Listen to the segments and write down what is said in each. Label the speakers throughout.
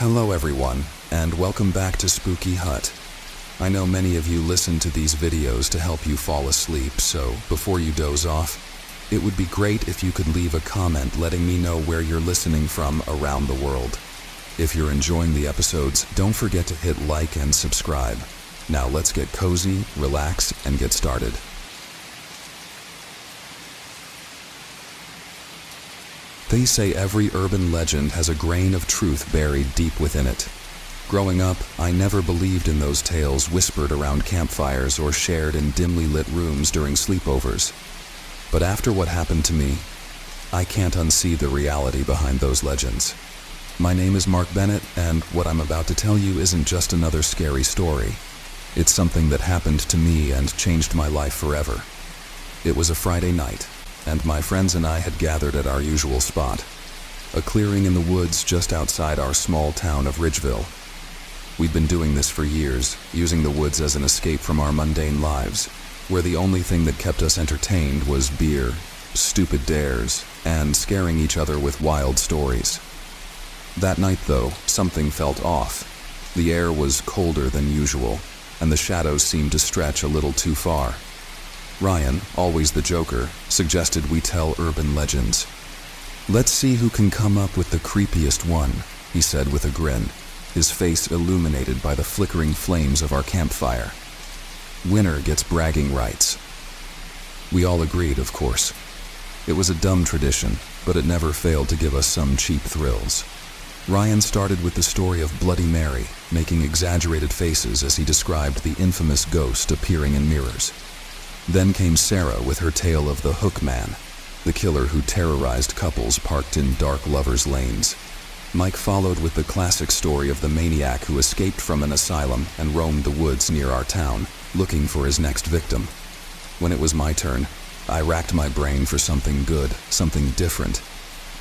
Speaker 1: Hello everyone, and welcome back to Spooky Hut. I know many of you listen to these videos to help you fall asleep, so before you doze off, it would be great if you could leave a comment letting me know where you're listening from around the world. If you're enjoying the episodes, don't forget to hit like and subscribe. Now let's get cozy, relax, and get started. They say every urban legend has a grain of truth buried deep within it. Growing up, I never believed in those tales whispered around campfires or shared in dimly lit rooms during sleepovers. But after what happened to me, I can't unsee the reality behind those legends. My name is Mark Bennett, and what I'm about to tell you isn't just another scary story. It's something that happened to me and changed my life forever. It was a Friday night, and my friends and I had gathered at our usual spot, a clearing in the woods just outside our small town of Ridgeville. We'd been doing this for years, using the woods as an escape from our mundane lives, where the only thing that kept us entertained was beer, stupid dares, and scaring each other with wild stories. That night, though, something felt off. The air was colder than usual, and the shadows seemed to stretch a little too far. Ryan, always the joker, suggested we tell urban legends. "Let's see who can come up with the creepiest one," he said with a grin, his face illuminated by the flickering flames of our campfire. "Winner gets bragging rights." We all agreed, of course. It was a dumb tradition, but it never failed to give us some cheap thrills. Ryan started with the story of Bloody Mary, making exaggerated faces as he described the infamous ghost appearing in mirrors. Then came Sarah with her tale of the Hook Man, the killer who terrorized couples parked in dark lovers' lanes. Mike followed with the classic story of the maniac who escaped from an asylum and roamed the woods near our town, looking for his next victim. When it was my turn, I racked my brain for something good, something different.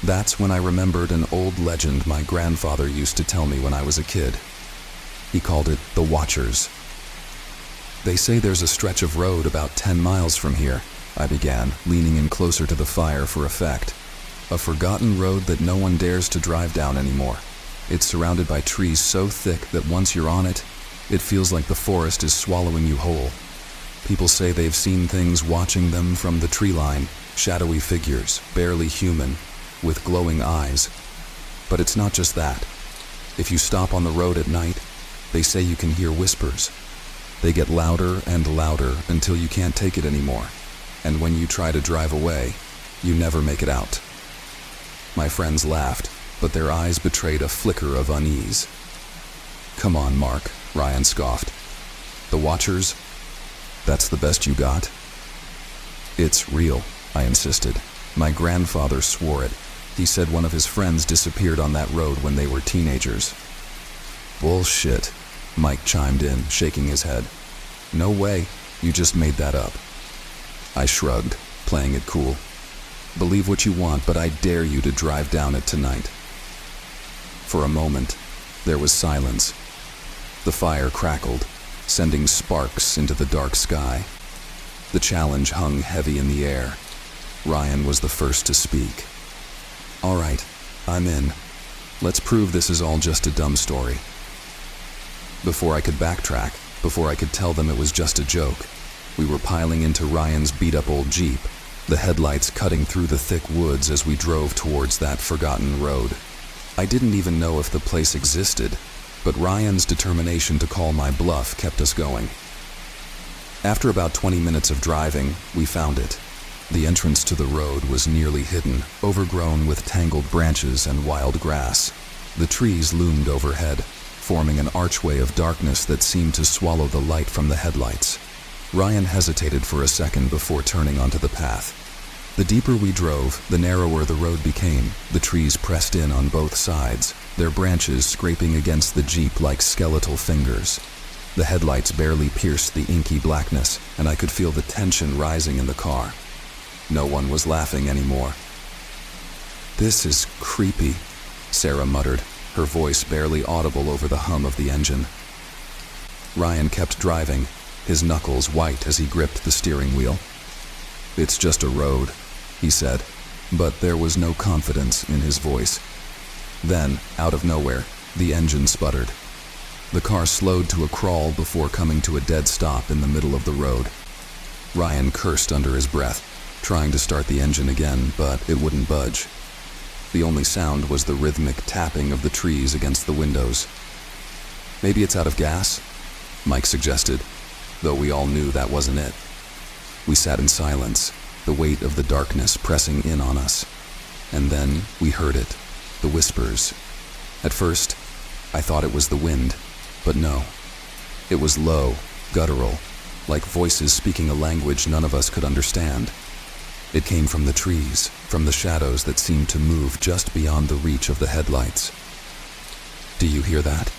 Speaker 1: That's when I remembered an old legend my grandfather used to tell me when I was a kid. He called it the Watchers. "They say there's a stretch of road about 10 miles from here," I began, leaning in closer to the fire for effect. "A forgotten road that no one dares to drive down anymore. It's surrounded by trees so thick that once you're on it, it feels like the forest is swallowing you whole. People say they've seen things watching them from the tree line, shadowy figures, barely human, with glowing eyes. But it's not just that. If you stop on the road at night, they say you can hear whispers. They get louder and louder until you can't take it anymore, and when you try to drive away, you never make it out." My friends laughed, but their eyes betrayed a flicker of unease. "Come on, Mark," Ryan scoffed. "The Watchers? That's the best you got?" "It's real," I insisted. "My grandfather swore it. He said one of his friends disappeared on that road when they were teenagers." "Bullshit," Mike chimed in, shaking his head. "No way, you just made that up." I shrugged, playing it cool. "Believe what you want, but I dare you to drive down it tonight." For a moment, there was silence. The fire crackled, sending sparks into the dark sky. The challenge hung heavy in the air. Ryan was the first to speak. "All right, I'm in. Let's prove this is all just a dumb story." Before I could backtrack, before I could tell them it was just a joke, we were piling into Ryan's beat-up old Jeep, the headlights cutting through the thick woods as we drove towards that forgotten road. I didn't even know if the place existed, but Ryan's determination to call my bluff kept us going. After about 20 minutes of driving, we found it. The entrance to the road was nearly hidden, overgrown with tangled branches and wild grass. The trees loomed overhead, forming an archway of darkness that seemed to swallow the light from the headlights. Ryan hesitated for a second before turning onto the path. The deeper we drove, the narrower the road became. The trees pressed in on both sides, their branches scraping against the Jeep like skeletal fingers. The headlights barely pierced the inky blackness, and I could feel the tension rising in the car. No one was laughing anymore. "This is creepy," Sarah muttered, her voice barely audible over the hum of the engine. Ryan kept driving, his knuckles white as he gripped the steering wheel. "It's just a road," he said, but there was no confidence in his voice. Then, out of nowhere, The engine sputtered. The car slowed to a crawl before coming to a dead stop in the middle of the road. Ryan cursed under his breath, trying to start the engine again, but it wouldn't budge. The only sound was the rhythmic tapping of the trees against the windows. "Maybe it's out of gas," Mike suggested, though we all knew that wasn't it. We sat in silence, the weight of the darkness pressing in on us. And then we heard it, the whispers. At first, I thought it was the wind, but no. It was low, guttural, like voices speaking a language none of us could understand. It came from the trees, from the shadows that seemed to move just beyond the reach of the headlights. "Do you hear that?"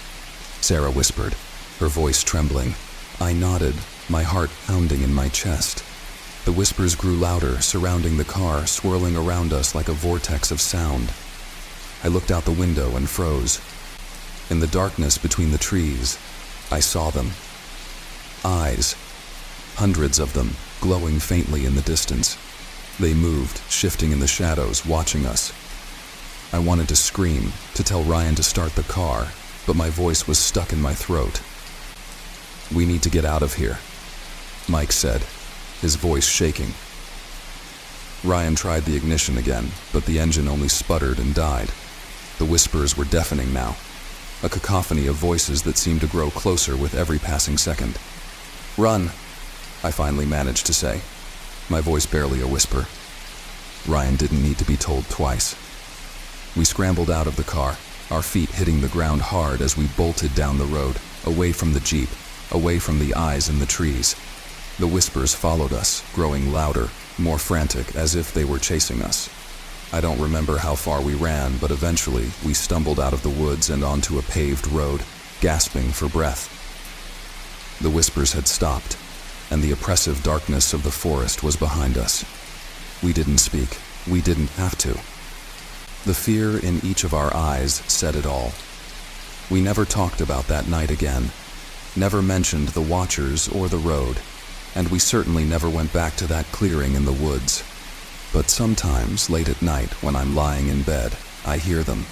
Speaker 1: Sarah whispered, her voice trembling. I nodded, my heart pounding in my chest. The whispers grew louder, surrounding the car, swirling around us like a vortex of sound. I looked out the window and froze. In the darkness between the trees, I saw them. Eyes. Hundreds of them, glowing faintly in the distance. They moved, shifting in the shadows, watching us. I wanted to scream, to tell Ryan to start the car, but my voice was stuck in my throat. "We need to get out of here," Mike said, his voice shaking. Ryan tried the ignition again, but the engine only sputtered and died. The whispers were deafening now, a cacophony of voices that seemed to grow closer with every passing second. "Run," I finally managed to say, my voice barely a whisper. Ryan didn't need to be told twice. We scrambled out of the car, our feet hitting the ground hard as we bolted down the road, away from the Jeep, away from the eyes in the trees. The whispers followed us, growing louder, more frantic, as if they were chasing us. I don't remember how far we ran, but eventually we stumbled out of the woods and onto a paved road, gasping for breath. The whispers had stopped, and the oppressive darkness of the forest was behind us. We didn't speak. We didn't have to. The fear in each of our eyes said it all. We never talked about that night again, never mentioned the watchers or the road, and we certainly never went back to that clearing in the woods. But sometimes, late at night, when I'm lying in bed, I hear them.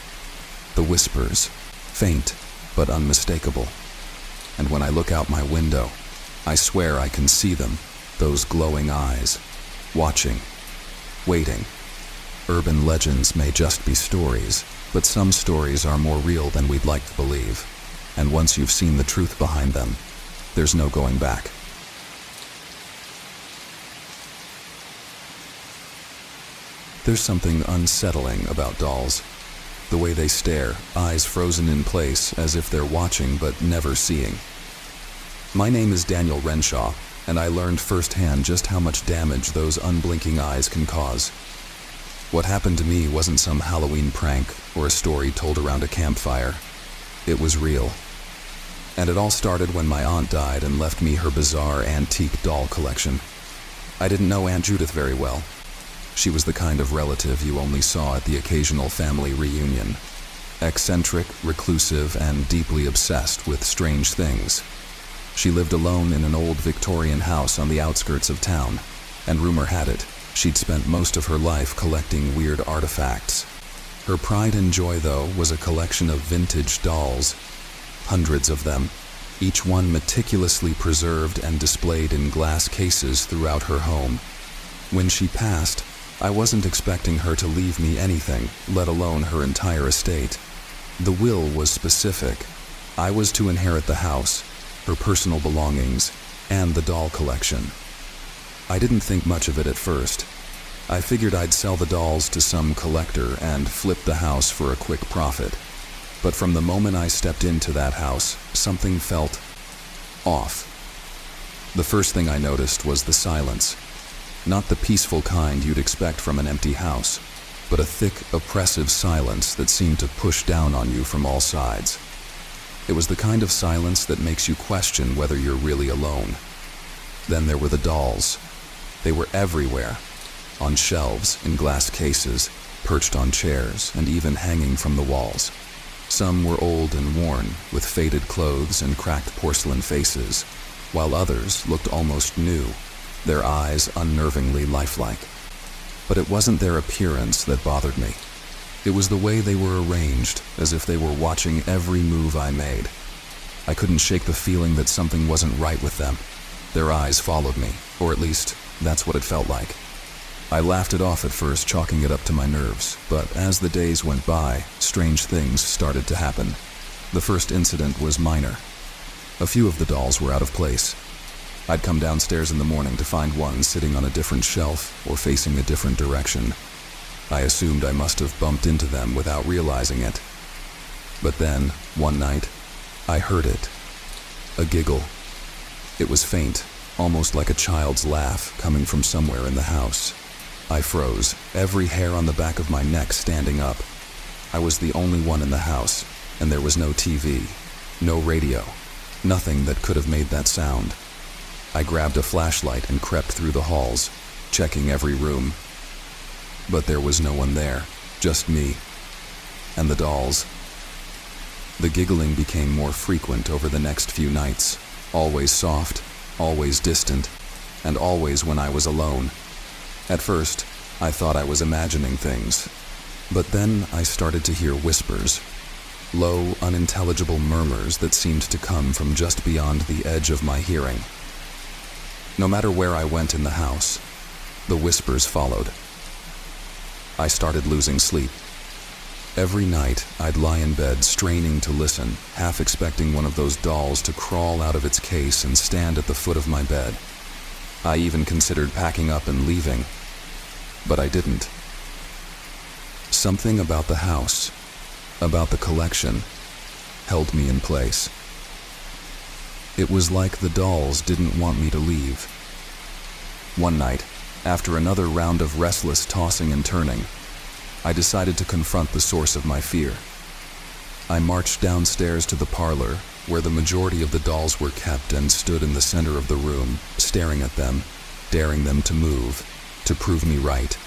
Speaker 1: The whispers, faint but unmistakable. And when I look out my window, I swear I can see them, those glowing eyes, watching, waiting. Urban legends may just be stories, but some stories are more real than we'd like to believe. And once you've seen the truth behind them, there's no going back. There's something unsettling about dolls. The way they stare, eyes frozen in place as if they're watching but never seeing. My name is Daniel Renshaw, and I learned firsthand just how much damage those unblinking eyes can cause. What happened to me wasn't some Halloween prank or a story told around a campfire. It was real. And it all started when my aunt died and left me her bizarre antique doll collection. I didn't know Aunt Judith very well. She was the kind of relative you only saw at the occasional family reunion. Eccentric, reclusive, and deeply obsessed with strange things. She lived alone in an old Victorian house on the outskirts of town, and rumor had it, she'd spent most of her life collecting weird artifacts. Her pride and joy, though, was a collection of vintage dolls. Hundreds of them, each one meticulously preserved and displayed in glass cases throughout her home. When she passed, I wasn't expecting her to leave me anything, let alone her entire estate. The will was specific. I was to inherit the house, her personal belongings, and the doll collection. I didn't think much of it at first. I figured I'd sell the dolls to some collector and flip the house for a quick profit. But from the moment I stepped into that house, something felt off. The first thing I noticed was the silence. Not the peaceful kind you'd expect from an empty house, but a thick, oppressive silence that seemed to push down on you from all sides. It was the kind of silence that makes you question whether you're really alone. Then there were the dolls. They were everywhere, on shelves, in glass cases, perched on chairs, and even hanging from the walls. Some were old and worn, with faded clothes and cracked porcelain faces, while others looked almost new, their eyes unnervingly lifelike. But it wasn't their appearance that bothered me. It was the way they were arranged, as if they were watching every move I made. I couldn't shake the feeling that something wasn't right with them. Their eyes followed me, or at least, that's what it felt like. I laughed it off at first, chalking it up to my nerves, but as the days went by, strange things started to happen. The first incident was minor. A few of the dolls were out of place. I'd come downstairs in the morning to find one sitting on a different shelf or facing a different direction. I assumed I must have bumped into them without realizing it. But then, one night, I heard it. A giggle. It was faint, almost like a child's laugh coming from somewhere in the house. I froze, every hair on the back of my neck standing up. I was the only one in the house, and there was no TV, no radio, nothing that could have made that sound. I grabbed a flashlight and crept through the halls, checking every room. But there was no one there, just me and the dolls. The giggling became more frequent over the next few nights, always soft, always distant, and always when I was alone. At first, I thought I was imagining things, but then I started to hear whispers, low, unintelligible murmurs that seemed to come from just beyond the edge of my hearing. No matter where I went in the house, the whispers followed. I started losing sleep. Every night, I'd lie in bed straining to listen, half expecting one of those dolls to crawl out of its case and stand at the foot of my bed. I even considered packing up and leaving, but I didn't. Something about the house, about the collection, held me in place. It was like the dolls didn't want me to leave. One night, after another round of restless tossing and turning, I decided to confront the source of my fear. I marched downstairs to the parlor, where the majority of the dolls were kept, and stood in the center of the room, staring at them, daring them to move, to prove me right.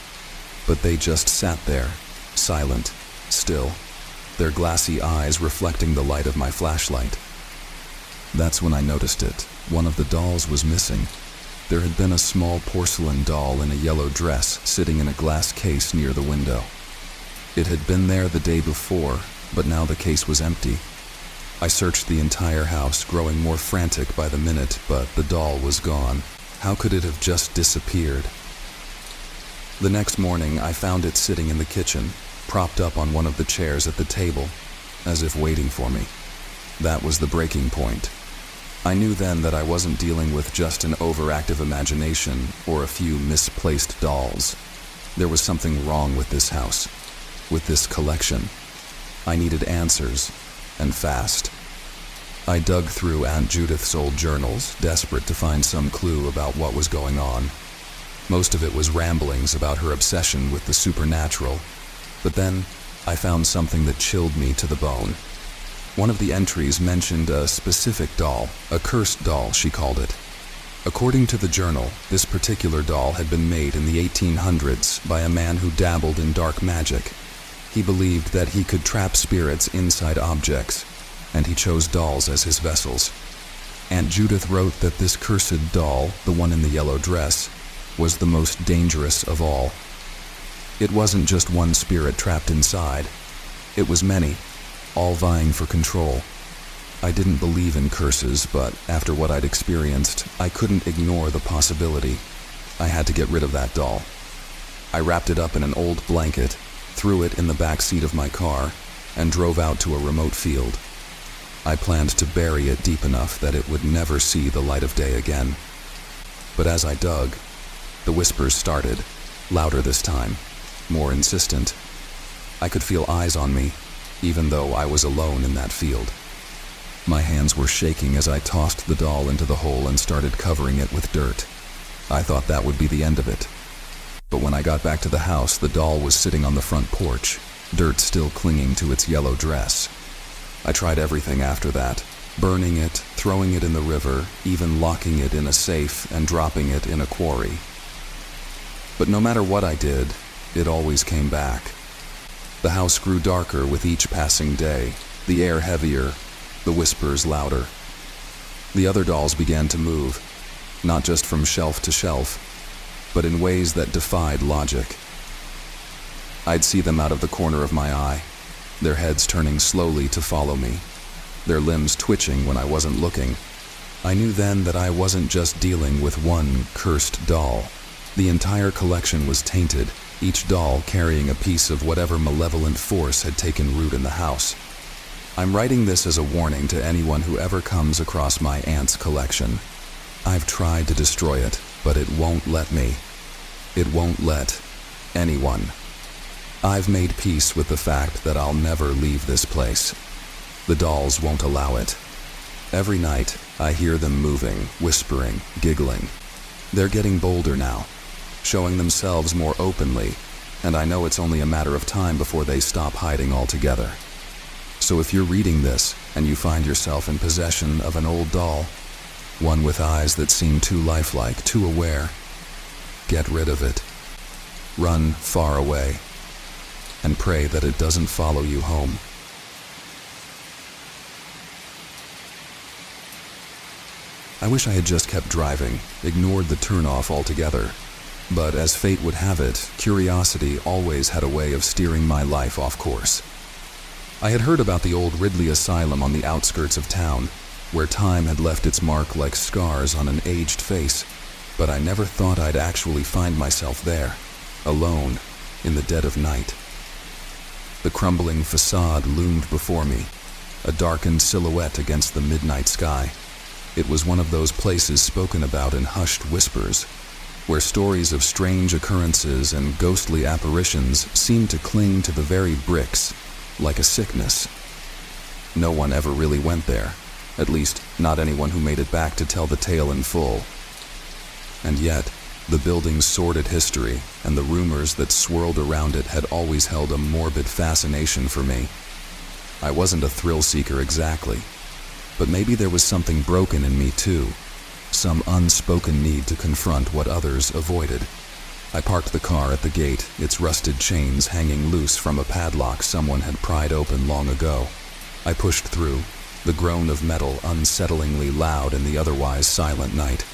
Speaker 1: But they just sat there, silent, still, their glassy eyes reflecting the light of my flashlight. That's when I noticed it. One of the dolls was missing. There had been a small porcelain doll in a yellow dress sitting in a glass case near the window. It had been there the day before, but now the case was empty. I searched the entire house, growing more frantic by the minute, but the doll was gone. How could it have just disappeared? The next morning, I found it sitting in the kitchen, propped up on one of the chairs at the table, as if waiting for me. That was the breaking point. I knew then that I wasn't dealing with just an overactive imagination or a few misplaced dolls. There was something wrong with this house, with this collection. I needed answers, and fast. I dug through Aunt Judith's old journals, desperate to find some clue about what was going on. Most of it was ramblings about her obsession with the supernatural, but then I found something that chilled me to the bone. One of the entries mentioned a specific doll, a cursed doll, she called it. According to the journal, this particular doll had been made in the 1800s by a man who dabbled in dark magic. He believed that he could trap spirits inside objects, and he chose dolls as his vessels. Aunt Judith wrote that this cursed doll, the one in the yellow dress, was the most dangerous of all. It wasn't just one spirit trapped inside. It was many, all vying for control. I didn't believe in curses, but after what I'd experienced, I couldn't ignore the possibility. I had to get rid of that doll. I wrapped it up in an old blanket, threw it in the back seat of my car, and drove out to a remote field. I planned to bury it deep enough that it would never see the light of day again. But as I dug, the whispers started, louder this time, more insistent. I could feel eyes on me, even though I was alone in that field. My hands were shaking as I tossed the doll into the hole and started covering it with dirt. I thought that would be the end of it. But when I got back to the house, the doll was sitting on the front porch, dirt still clinging to its yellow dress. I tried everything after that, burning it, throwing it in the river, even locking it in a safe and dropping it in a quarry. But no matter what I did, it always came back. The house grew darker with each passing day, the air heavier, the whispers louder. The other dolls began to move, not just from shelf to shelf, but in ways that defied logic. I'd see them out of the corner of my eye, their heads turning slowly to follow me, their limbs twitching when I wasn't looking. I knew then that I wasn't just dealing with one cursed doll. The entire collection was tainted, each doll carrying a piece of whatever malevolent force had taken root in the house. I'm writing this as a warning to anyone who ever comes across my aunt's collection. I've tried to destroy it, but it won't let me. It won't let anyone. I've made peace with the fact that I'll never leave this place. The dolls won't allow it. Every night, I hear them moving, whispering, giggling. They're getting bolder now, showing themselves more openly, and I know it's only a matter of time before they stop hiding altogether. So if you're reading this and you find yourself in possession of an old doll, one with eyes that seem too lifelike, too aware, get rid of it. Run far away, and pray that it doesn't follow you home. I wish I had just kept driving, ignored the turnoff altogether. But as fate would have it, curiosity always had a way of steering my life off course. I had heard about the old Ridley Asylum on the outskirts of town, where time had left its mark like scars on an aged face, but I never thought I'd actually find myself there, alone, in the dead of night. The crumbling facade loomed before me, a darkened silhouette against the midnight sky. It was one of those places spoken about in hushed whispers, where stories of strange occurrences and ghostly apparitions seemed to cling to the very bricks, like a sickness. No one ever really went there, at least not anyone who made it back to tell the tale in full. And yet, the building's sordid history and the rumors that swirled around it had always held a morbid fascination for me. I wasn't a thrill seeker exactly, but maybe there was something broken in me too, some unspoken need to confront what others avoided. I parked the car at the gate, its rusted chains hanging loose from a padlock someone had pried open long ago. I pushed through, the groan of metal unsettlingly loud in the otherwise silent night.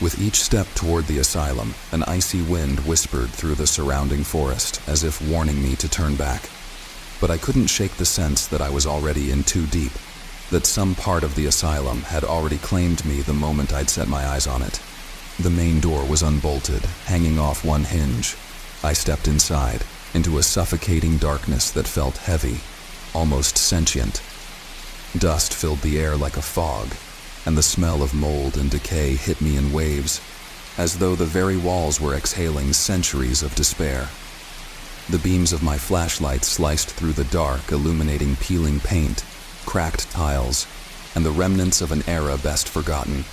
Speaker 1: With each step toward the asylum, an icy wind whispered through the surrounding forest, as if warning me to turn back. But I couldn't shake the sense that I was already in too deep, that some part of the asylum had already claimed me the moment I'd set my eyes on it. The main door was unbolted, hanging off one hinge. I stepped inside, into a suffocating darkness that felt heavy, almost sentient. Dust filled the air like a fog, and the smell of mold and decay hit me in waves, as though the very walls were exhaling centuries of despair. The beams of my flashlight sliced through the dark, illuminating peeling paint, cracked tiles, and the remnants of an era best forgotten.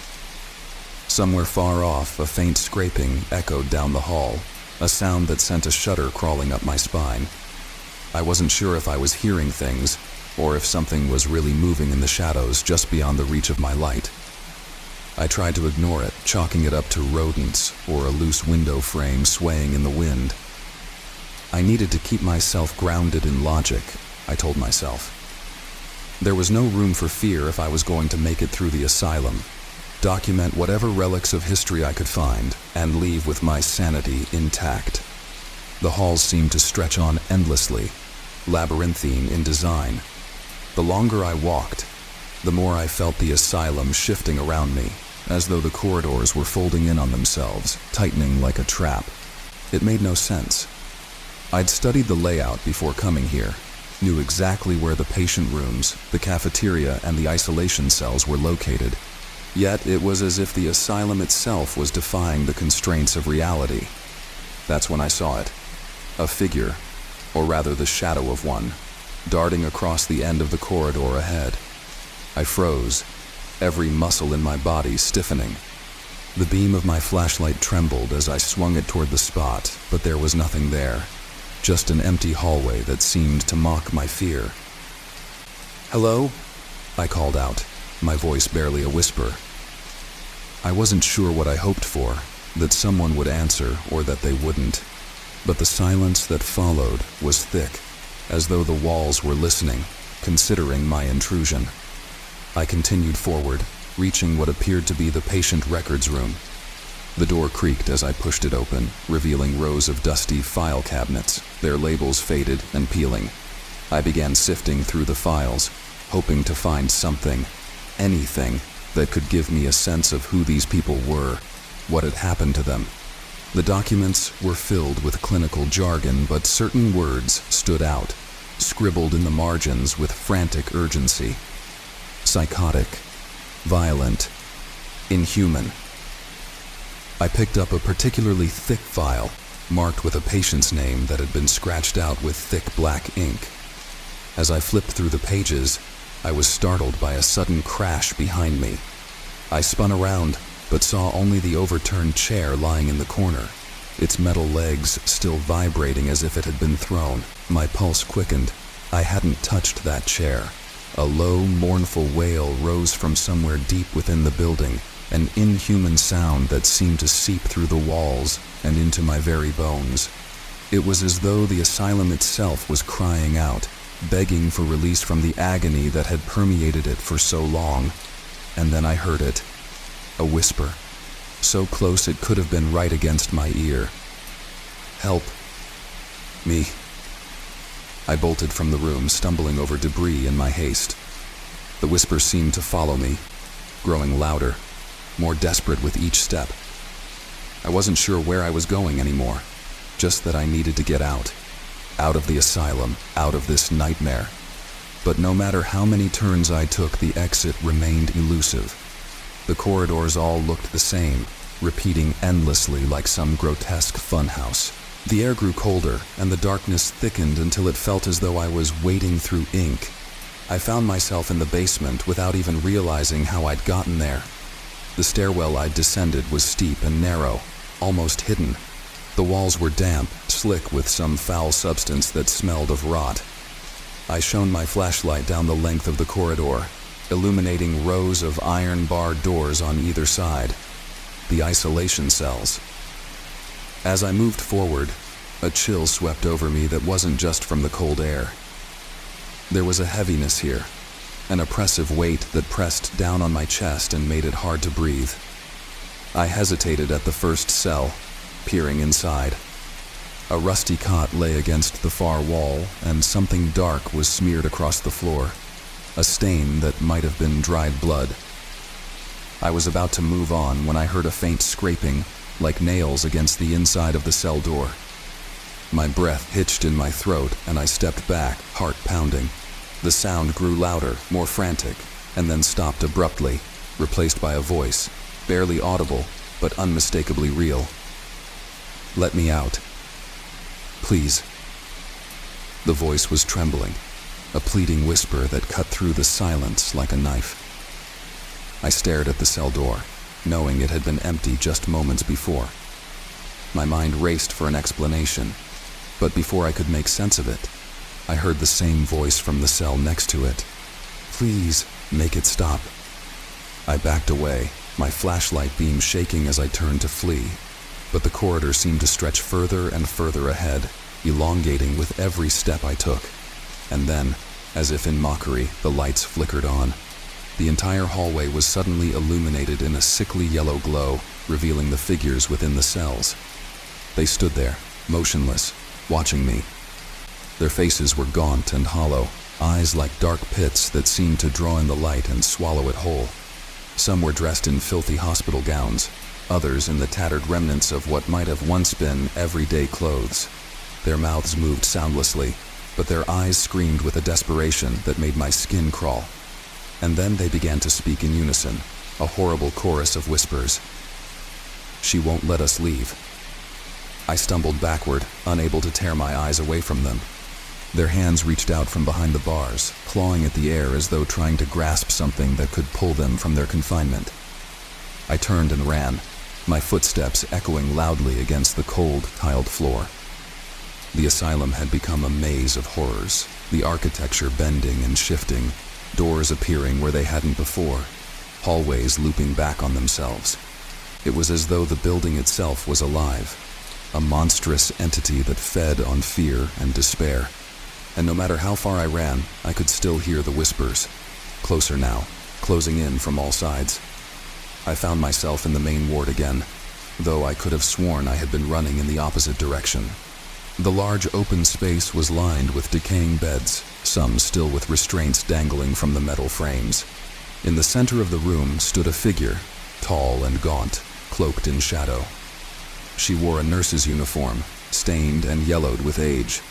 Speaker 1: Somewhere far off, a faint scraping echoed down the hall, a sound that sent a shudder crawling up my spine. I wasn't sure if I was hearing things, or if something was really moving in the shadows just beyond the reach of my light. I tried to ignore it, chalking it up to rodents or a loose window frame swaying in the wind. I needed to keep myself grounded in logic, I told myself. There was no room for fear if I was going to make it through the asylum, document whatever relics of history I could find, and leave with my sanity intact. The halls seemed to stretch on endlessly, labyrinthine in design. The longer I walked, the more I felt the asylum shifting around me, as though the corridors were folding in on themselves, tightening like a trap. It made no sense. I'd studied the layout before coming here, knew exactly where the patient rooms, the cafeteria, and the isolation cells were located. Yet it was as if the asylum itself was defying the constraints of reality. That's when I saw it. A figure, or rather the shadow of one, darting across the end of the corridor ahead. I froze, every muscle in my body stiffening. The beam of my flashlight trembled as I swung it toward the spot, but there was nothing there, just an empty hallway that seemed to mock my fear. "Hello?" I called out, my voice barely a whisper. I wasn't sure what I hoped for, that someone would answer or that they wouldn't, but the silence that followed was thick, as though the walls were listening, considering my intrusion. I continued forward, reaching what appeared to be the patient records room. The door creaked as I pushed it open, revealing rows of dusty file cabinets, their labels faded and peeling. I began sifting through the files, hoping to find something, anything, that could give me a sense of who these people were, what had happened to them. The documents were filled with clinical jargon, but certain words stood out, scribbled in the margins with frantic urgency. Psychotic, violent, inhuman. I picked up a particularly thick file, marked with a patient's name that had been scratched out with thick black ink. As I flipped through the pages, I was startled by a sudden crash behind me. I spun around, but saw only the overturned chair lying in the corner, its metal legs still vibrating as if it had been thrown. My pulse quickened. I hadn't touched that chair. A low, mournful wail rose from somewhere deep within the building, an inhuman sound that seemed to seep through the walls and into my very bones. It was as though the asylum itself was crying out, begging for release from the agony that had permeated it for so long. And then I heard it. A whisper, so close it could have been right against my ear. Help. Me. I bolted from the room, stumbling over debris in my haste. The whisper seemed to follow me, growing louder, more desperate with each step. I wasn't sure where I was going anymore, just that I needed to get out of the asylum, out of this nightmare. But no matter how many turns I took, the exit remained elusive. The corridors all looked the same, repeating endlessly like some grotesque funhouse. The air grew colder, and the darkness thickened until it felt as though I was wading through ink. I found myself in the basement without even realizing how I'd gotten there. The stairwell I'd descended was steep and narrow, almost hidden. The walls were damp, slick with some foul substance that smelled of rot. I shone my flashlight down the length of the corridor, illuminating rows of iron-barred doors on either side, the isolation cells. As I moved forward, a chill swept over me that wasn't just from the cold air. There was a heaviness here, an oppressive weight that pressed down on my chest and made it hard to breathe. I hesitated at the first cell, peering inside. A rusty cot lay against the far wall, and something dark was smeared across the floor, a stain that might have been dried blood. I was about to move on when I heard a faint scraping, like nails against the inside of the cell door. My breath hitched in my throat, and I stepped back, heart pounding. The sound grew louder, more frantic, and then stopped abruptly, replaced by a voice, barely audible, but unmistakably real. Let me out. Please. The voice was trembling, a pleading whisper that cut through the silence like a knife. I stared at the cell door, knowing it had been empty just moments before. My mind raced for an explanation, but before I could make sense of it, I heard the same voice from the cell next to it. Please, make it stop. I backed away, my flashlight beam shaking as I turned to flee, but the corridor seemed to stretch further and further ahead, elongating with every step I took. And then, as if in mockery, the lights flickered on. The entire hallway was suddenly illuminated in a sickly yellow glow, revealing the figures within the cells. They stood there, motionless, watching me. Their faces were gaunt and hollow, eyes like dark pits that seemed to draw in the light and swallow it whole. Some were dressed in filthy hospital gowns, others in the tattered remnants of what might have once been everyday clothes. Their mouths moved soundlessly, but their eyes screamed with a desperation that made my skin crawl. And then they began to speak in unison, a horrible chorus of whispers. She won't let us leave. I stumbled backward, unable to tear my eyes away from them. Their hands reached out from behind the bars, clawing at the air as though trying to grasp something that could pull them from their confinement. I turned and ran, my footsteps echoing loudly against the cold, tiled floor. The asylum had become a maze of horrors, the architecture bending and shifting, doors appearing where they hadn't before, hallways looping back on themselves. It was as though the building itself was alive, a monstrous entity that fed on fear and despair. And no matter how far I ran, I could still hear the whispers, closer now, closing in from all sides. I found myself in the main ward again, though I could have sworn I had been running in the opposite direction. The large open space was lined with decaying beds, some still with restraints dangling from the metal frames. In the center of the room stood a figure, tall and gaunt, cloaked in shadow. She wore a nurse's uniform, stained and yellowed with age,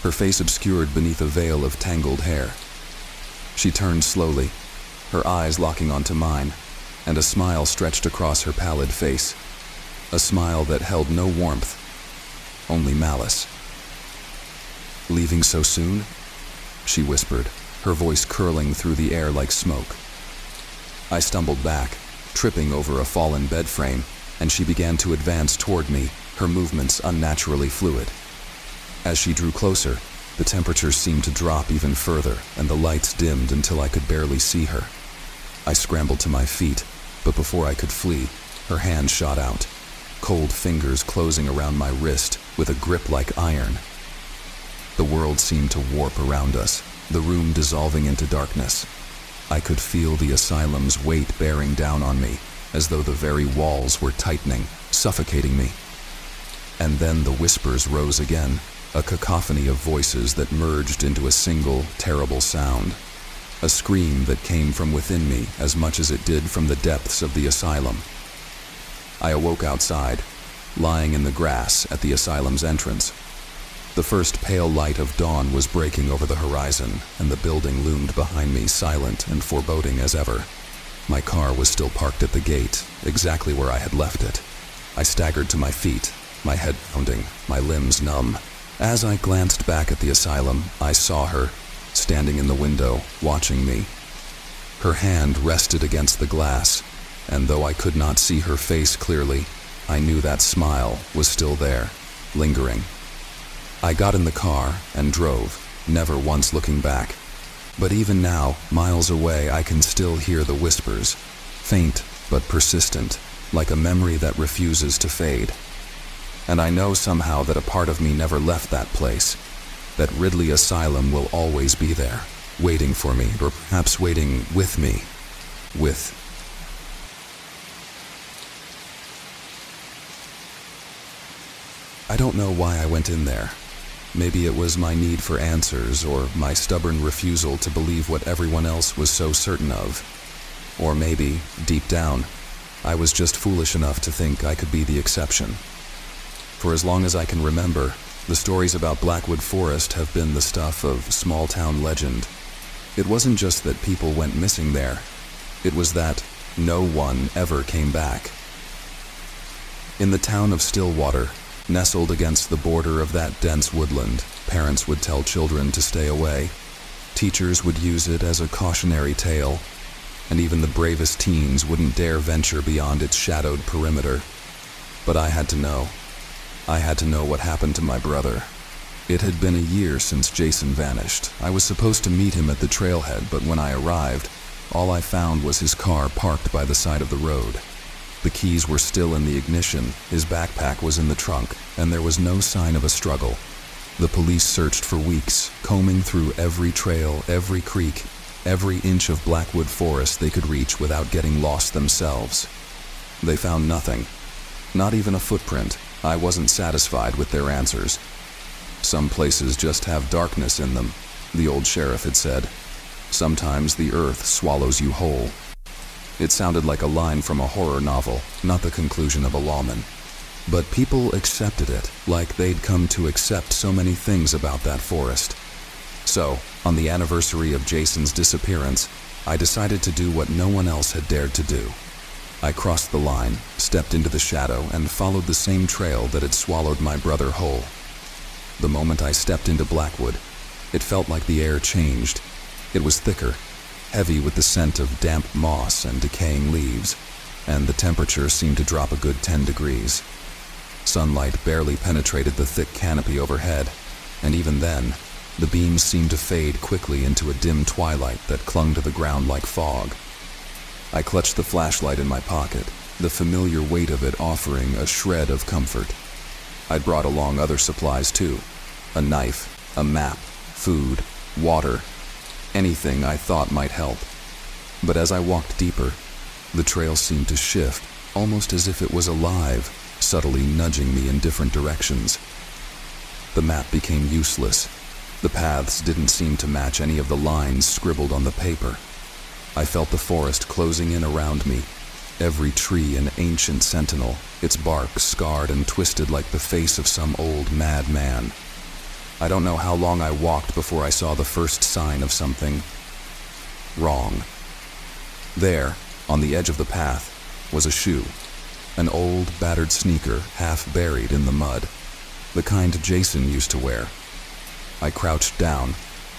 Speaker 1: her face obscured beneath a veil of tangled hair. She turned slowly, her eyes locking onto mine, and a smile stretched across her pallid face. A smile that held no warmth, only malice. "Leaving so soon?" she whispered, her voice curling through the air like smoke. I stumbled back, tripping over a fallen bed frame, and she began to advance toward me, her movements unnaturally fluid. As she drew closer, the temperature seemed to drop even further, and the lights dimmed until I could barely see her. I scrambled to my feet, but before I could flee, her hand shot out, cold fingers closing around my wrist with a grip like iron. The world seemed to warp around us, the room dissolving into darkness. I could feel the asylum's weight bearing down on me, as though the very walls were tightening, suffocating me. And then the whispers rose again, a cacophony of voices that merged into a single, terrible sound. A scream that came from within me as much as it did from the depths of the asylum. I awoke outside, lying in the grass at the asylum's entrance. The first pale light of dawn was breaking over the horizon, and the building loomed behind me, silent and foreboding as ever. My car was still parked at the gate, exactly where I had left it. I staggered to my feet, my head pounding, my limbs numb. As I glanced back at the asylum, I saw her, standing in the window, watching me. Her hand rested against the glass, and though I could not see her face clearly, I knew that smile was still there, lingering. I got in the car and drove, never once looking back. But even now, miles away, I can still hear the whispers, faint but persistent, like a memory that refuses to fade. And I know somehow that a part of me never left that place, that Ridley Asylum will always be there, waiting for me, or perhaps waiting with me, with... I don't know why I went in there. Maybe it was my need for answers, or my stubborn refusal to believe what everyone else was so certain of. Or maybe, deep down, I was just foolish enough to think I could be the exception. For as long as I can remember, the stories about Blackwood Forest have been the stuff of small-town legend. It wasn't just that people went missing there. It was that no one ever came back. In the town of Stillwater, nestled against the border of that dense woodland, parents would tell children to stay away. Teachers would use it as a cautionary tale, and even the bravest teens wouldn't dare venture beyond its shadowed perimeter. But I had to know. I had to know what happened to my brother. It had been a year since Jason vanished. I was supposed to meet him at the trailhead, but when I arrived, all I found was his car parked by the side of the road. The keys were still in the ignition, his backpack was in the trunk, and there was no sign of a struggle. The police searched for weeks, combing through every trail, every creek, every inch of Blackwood Forest they could reach without getting lost themselves. They found nothing, not even a footprint. I wasn't satisfied with their answers. Some places just have darkness in them, the old sheriff had said. Sometimes the earth swallows you whole. It sounded like a line from a horror novel, not the conclusion of a lawman. But people accepted it, like they'd come to accept so many things about that forest. So, on the anniversary of Jason's disappearance, I decided to do what no one else had dared to do. I crossed the line, stepped into the shadow, and followed the same trail that had swallowed my brother whole. The moment I stepped into Blackwood, it felt like the air changed. It was thicker, heavy with the scent of damp moss and decaying leaves, and the temperature seemed to drop a good 10 degrees. Sunlight barely penetrated the thick canopy overhead, and even then, the beams seemed to fade quickly into a dim twilight that clung to the ground like fog. I clutched the flashlight in my pocket, the familiar weight of it offering a shred of comfort. I'd brought along other supplies too, a knife, a map, food, water, anything I thought might help. But as I walked deeper, the trail seemed to shift, almost as if it was alive, subtly nudging me in different directions. The map became useless. The paths didn't seem to match any of the lines scribbled on the paper. I felt the forest closing in around me, every tree an ancient sentinel, its bark scarred and twisted like the face of some old madman. I don't know how long I walked before I saw the first sign of something wrong. There, on the edge of the path, was a shoe, an old, battered sneaker half buried in the mud, the kind Jason used to wear. I crouched down,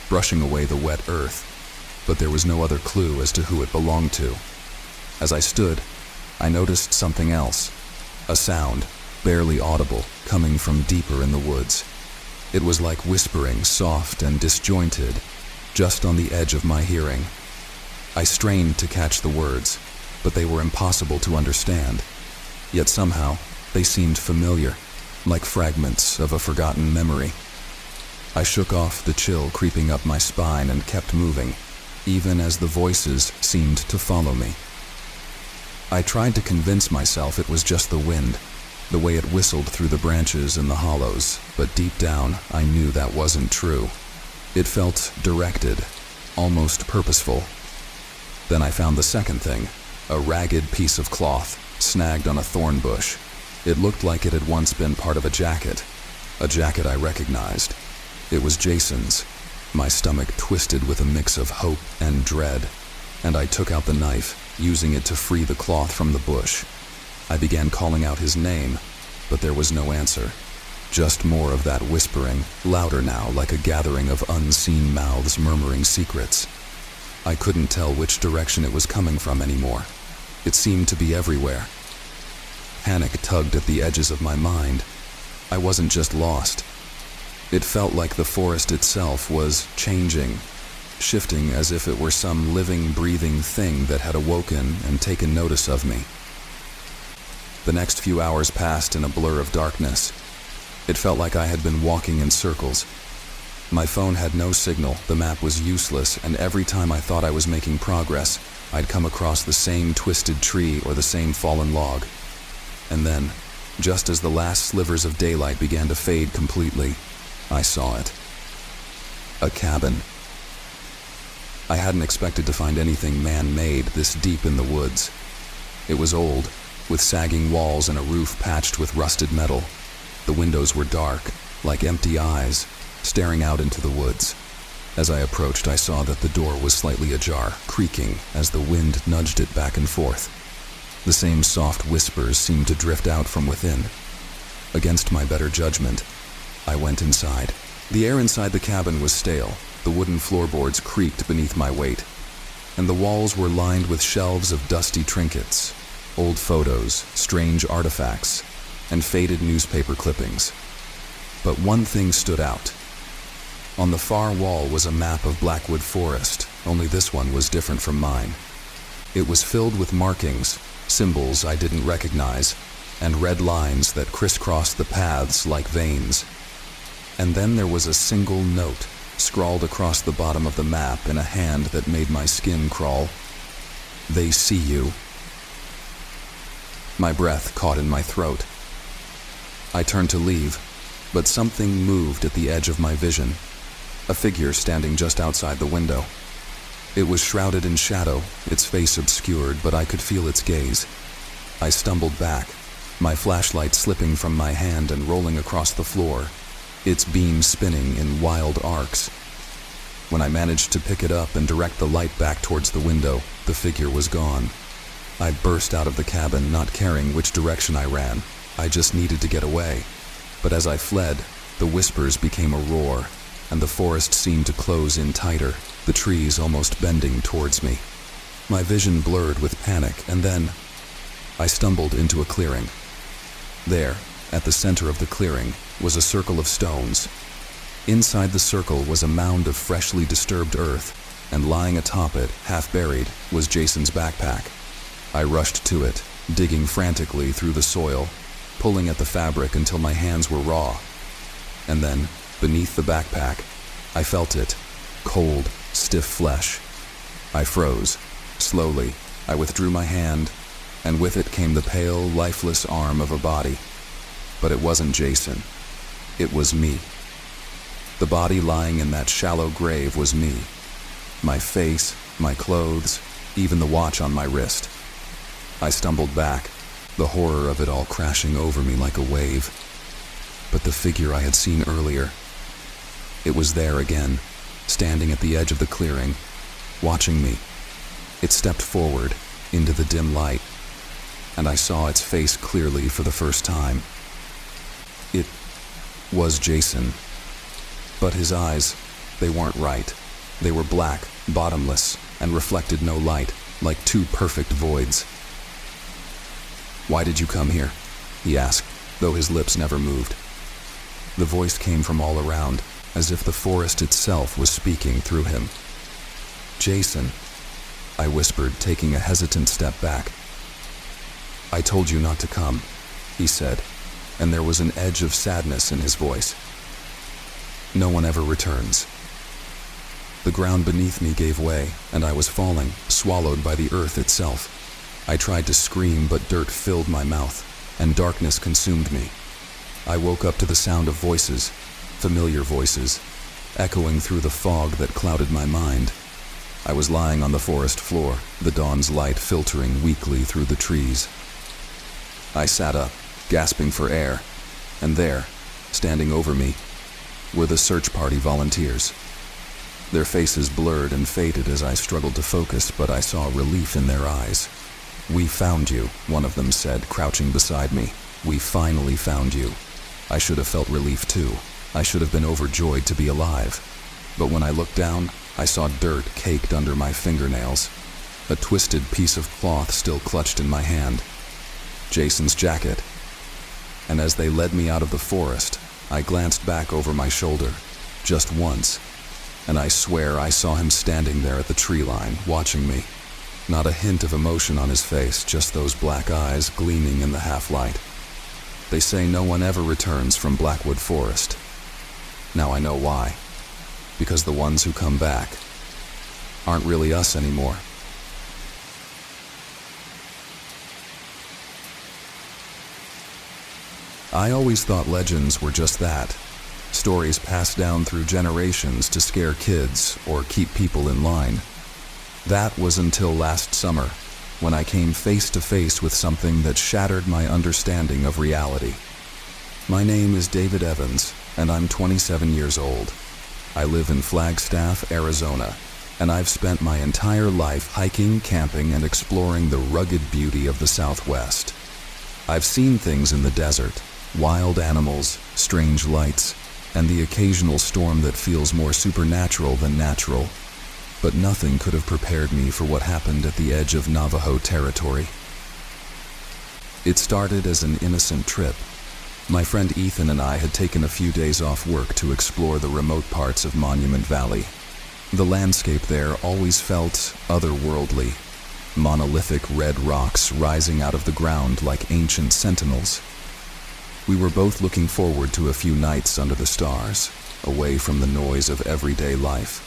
Speaker 1: brushing away the wet earth, but there was no other clue as to who it belonged to. As I stood, I noticed something else, a sound, barely audible, coming from deeper in the woods. It was like whispering, soft and disjointed, just on the edge of my hearing. I strained to catch the words, but they were impossible to understand. Yet somehow, they seemed familiar, like fragments of a forgotten memory. I shook off the chill creeping up my spine and kept moving, even as the voices seemed to follow me. I tried to convince myself it was just the wind, the way it whistled through the branches in the hollows, but deep down I knew that wasn't true. It felt directed, almost purposeful. Then I found the second thing, a ragged piece of cloth snagged on a thorn bush. It looked like it had once been part of a jacket I recognized. It was Jason's. My stomach twisted with a mix of hope and dread, and I took out the knife, using it to free the cloth from the bush. I began calling out his name, but there was no answer. Just more of that whispering, louder now, like a gathering of unseen mouths murmuring secrets. I couldn't tell which direction it was coming from anymore. It seemed to be everywhere. Panic tugged at the edges of my mind. I wasn't just lost. It felt like the forest itself was changing, shifting as if it were some living, breathing thing that had awoken and taken notice of me. The next few hours passed in a blur of darkness. It felt like I had been walking in circles. My phone had no signal, the map was useless, and every time I thought I was making progress, I'd come across the same twisted tree or the same fallen log. And then, just as the last slivers of daylight began to fade completely, I saw it. A cabin. I hadn't expected to find anything man-made this deep in the woods. It was old, with sagging walls and a roof patched with rusted metal. The windows were dark, like empty eyes, staring out into the woods. As I approached, I saw that the door was slightly ajar, creaking as the wind nudged it back and forth. The same soft whispers seemed to drift out from within. Against my better judgment, I went inside. The air inside the cabin was stale, the wooden floorboards creaked beneath my weight, and the walls were lined with shelves of dusty trinkets, old photos, strange artifacts, and faded newspaper clippings. But one thing stood out. On the far wall was a map of Blackwood Forest, only this one was different from mine. It was filled with markings, symbols I didn't recognize, and red lines that crisscrossed the paths like veins. And then there was a single note, scrawled across the bottom of the map in a hand that made my skin crawl. "They see you." My breath caught in my throat. I turned to leave, but something moved at the edge of my vision. A figure standing just outside the window. It was shrouded in shadow, its face obscured, but I could feel its gaze. I stumbled back, my flashlight slipping from my hand and rolling across the floor, its beam spinning in wild arcs. When I managed to pick it up and direct the light back towards the window, the figure was gone. I burst out of the cabin, not caring which direction I ran. I just needed to get away. But as I fled, the whispers became a roar, and the forest seemed to close in tighter, the trees almost bending towards me. My vision blurred with panic, and then I stumbled into a clearing. There, at the center of the clearing, was a circle of stones. Inside the circle was a mound of freshly disturbed earth, and lying atop it, half buried, was Jason's backpack. I rushed to it, digging frantically through the soil, pulling at the fabric until my hands were raw. And then, beneath the backpack, I felt it, cold, stiff flesh. I froze. Slowly, I withdrew my hand, and with it came the pale, lifeless arm of a body. But it wasn't Jason. It was me. The body lying in that shallow grave was me. My face, my clothes, even the watch on my wrist. I stumbled back, the horror of it all crashing over me like a wave. But the figure I had seen earlier, it was there again, standing at the edge of the clearing, watching me. It stepped forward, into the dim light, and I saw its face clearly for the first time. It was Jason. But his eyes, they weren't right. They were black, bottomless, and reflected no light, like two perfect voids. "Why did you come here?" he asked, though his lips never moved. The voice came from all around, as if the forest itself was speaking through him. "Jason," I whispered, taking a hesitant step back. "I told you not to come," he said, and there was an edge of sadness in his voice. "No one ever returns." The ground beneath me gave way, and I was falling, swallowed by the earth itself. I tried to scream, but dirt filled my mouth, and darkness consumed me. I woke up to the sound of voices, familiar voices, echoing through the fog that clouded my mind. I was lying on the forest floor, the dawn's light filtering weakly through the trees. I sat up, gasping for air, and there, standing over me, were the search party volunteers. Their faces blurred and faded as I struggled to focus, but I saw relief in their eyes. "We found you," one of them said, crouching beside me. "We finally found you." I should have felt relief too. I should have been overjoyed to be alive. But when I looked down, I saw dirt caked under my fingernails. A twisted piece of cloth still clutched in my hand. Jason's jacket. And as they led me out of the forest, I glanced back over my shoulder, just once, and I swear I saw him standing there at the tree line, watching me. Not a hint of emotion on his face, just those black eyes gleaming in the half-light. They say no one ever returns from Blackwood Forest. Now I know why. Because the ones who come back aren't really us anymore. I always thought legends were just that. Stories passed down through generations to scare kids or keep people in line. That was until last summer, when I came face to face with something that shattered my understanding of reality. My name is David Evans, and I'm 27 years old. I live in Flagstaff, Arizona, and I've spent my entire life hiking, camping, and exploring the rugged beauty of the Southwest. I've seen things in the desert, wild animals, strange lights, and the occasional storm that feels more supernatural than natural. But nothing could have prepared me for what happened at the edge of Navajo territory. It started as an innocent trip. My friend Ethan and I had taken a few days off work to explore the remote parts of Monument Valley. The landscape there always felt otherworldly, monolithic red rocks rising out of the ground like ancient sentinels. We were both looking forward to a few nights under the stars, away from the noise of everyday life.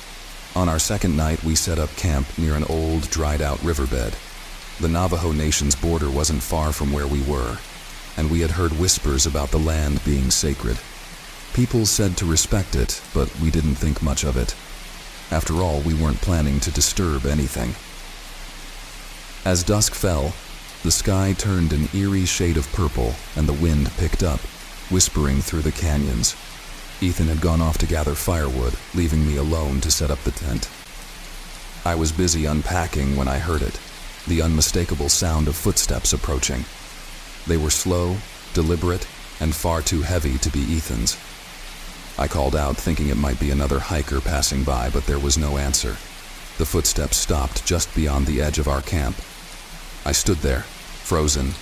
Speaker 1: On our second night, we set up camp near an old, dried-out riverbed. The Navajo Nation's border wasn't far from where we were, and we had heard whispers about the land being sacred. People said to respect it, but we didn't think much of it. After all, we weren't planning to disturb anything. As dusk fell, the sky turned an eerie shade of purple, and the wind picked up, whispering through the canyons. Ethan had gone off to gather firewood, leaving me alone to set up the tent. I was busy unpacking when I heard it, the unmistakable sound of footsteps approaching. They were slow, deliberate, and far too heavy to be Ethan's. I called out, thinking it might be another hiker passing by, but there was no answer. The footsteps stopped just beyond the edge of our camp. I stood there, frozen,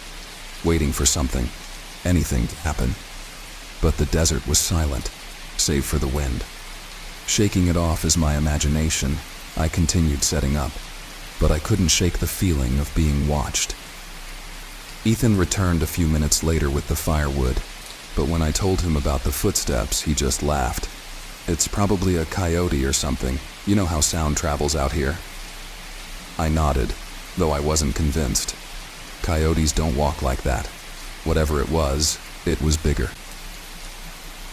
Speaker 1: waiting for something, anything to happen. But the desert was silent, save for the wind. Shaking it off as my imagination, I continued setting up, but I couldn't shake the feeling of being watched. Ethan returned a few minutes later with the firewood, but when I told him about the footsteps, he just laughed. "It's probably a coyote or something. You know how sound travels out here." I nodded, though I wasn't convinced. Coyotes don't walk like that. Whatever it was bigger.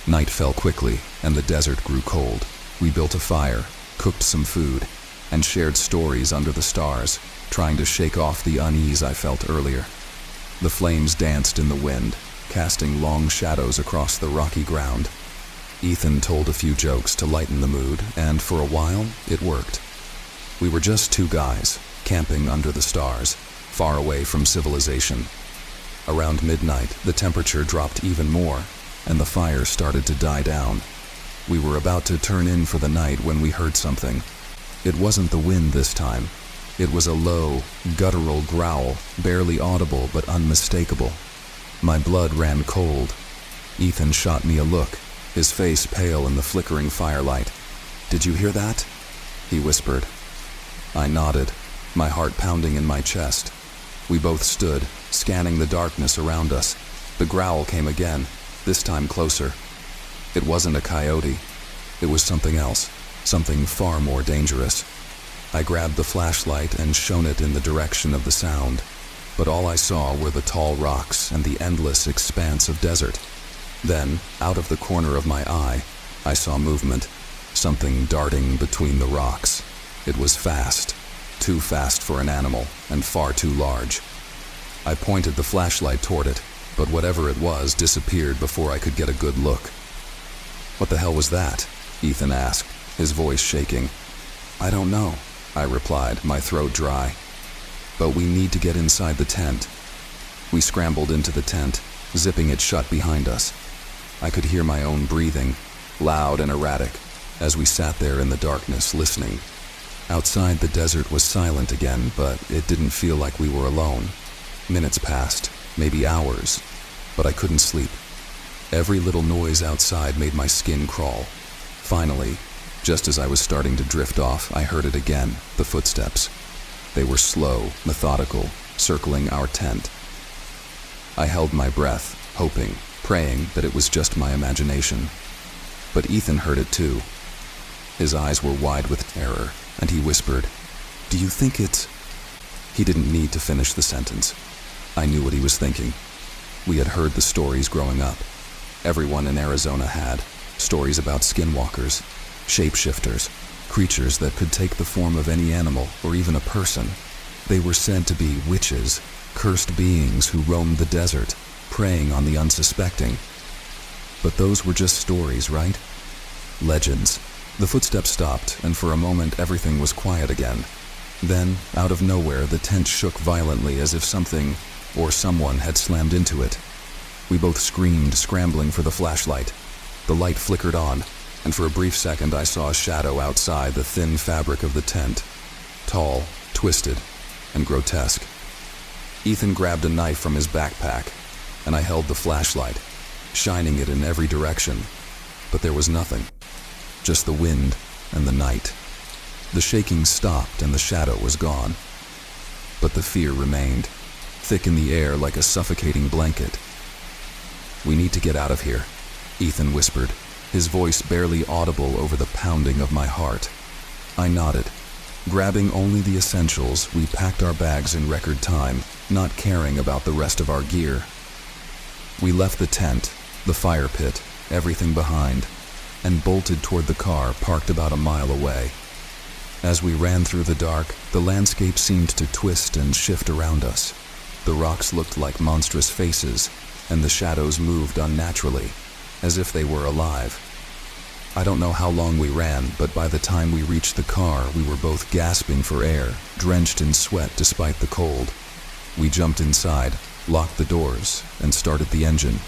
Speaker 1: Night fell quickly, and the desert grew cold. We built a fire, cooked some food, and shared stories under the stars, trying to shake off the unease I felt earlier. The flames danced in the wind, casting long shadows across the rocky ground. Ethan told a few jokes to lighten the mood, and for a while, it worked. We were just two guys, camping under the stars, far away from civilization. Around midnight, the temperature dropped even more, and the fire started to die down. We were about to turn in for the night when we heard something. It wasn't the wind this time. It was a low, guttural growl, barely audible but unmistakable. My blood ran cold. Ethan shot me a look, his face pale in the flickering firelight. "Did you hear that?" he whispered. I nodded, my heart pounding in my chest. We both stood, scanning the darkness around us. The growl came again, this time closer. It wasn't a coyote. It was something else, something far more dangerous. I grabbed the flashlight and shone it in the direction of the sound, but all I saw were the tall rocks and the endless expanse of desert. Then, out of the corner of my eye, I saw movement, something darting between the rocks. It was fast, too fast for an animal, and far too large. I pointed the flashlight toward it, but whatever it was disappeared before I could get a good look. "What the hell was that?" Ethan asked, his voice shaking. "I don't know," I replied, my throat dry. "But we need to get inside the tent." We scrambled into the tent, zipping it shut behind us. I could hear my own breathing, loud and erratic, as we sat there in the darkness listening. Outside, the desert was silent again, but it didn't feel like we were alone. Minutes passed, maybe hours, but I couldn't sleep. Every little noise outside made my skin crawl. Finally, just as I was starting to drift off, I heard it again, the footsteps. They were slow, methodical, circling our tent. I held my breath, hoping, praying that it was just my imagination. But Ethan heard it too. His eyes were wide with terror, and he whispered, "Do you think it's—" He didn't need to finish the sentence. I knew what he was thinking. We had heard the stories growing up. Everyone in Arizona had. Stories about skinwalkers, shapeshifters, creatures that could take the form of any animal or even a person. They were said to be witches, cursed beings who roamed the desert, preying on the unsuspecting. But those were just stories, right? Legends. The footsteps stopped, and for a moment everything was quiet again. Then, out of nowhere, the tent shook violently as if something or someone had slammed into it. We both screamed, scrambling for the flashlight. The light flickered on, and for a brief second I saw a shadow outside the thin fabric of the tent. Tall, twisted, and grotesque. Ethan grabbed a knife from his backpack, and I held the flashlight, shining it in every direction. But there was nothing. Just the wind and the night. The shaking stopped and the shadow was gone. But the fear remained, thick in the air like a suffocating blanket. "We need to get out of here," Ethan whispered, his voice barely audible over the pounding of my heart. I nodded. Grabbing only the essentials, we packed our bags in record time, not caring about the rest of our gear. We left the tent, the fire pit, everything behind, and bolted toward the car parked about a mile away. As we ran through the dark, the landscape seemed to twist and shift around us. The rocks looked like monstrous faces, and the shadows moved unnaturally, as if they were alive. I don't know how long we ran, but by the time we reached the car, we were both gasping for air, drenched in sweat despite the cold. We jumped inside, locked the doors, and started the engine,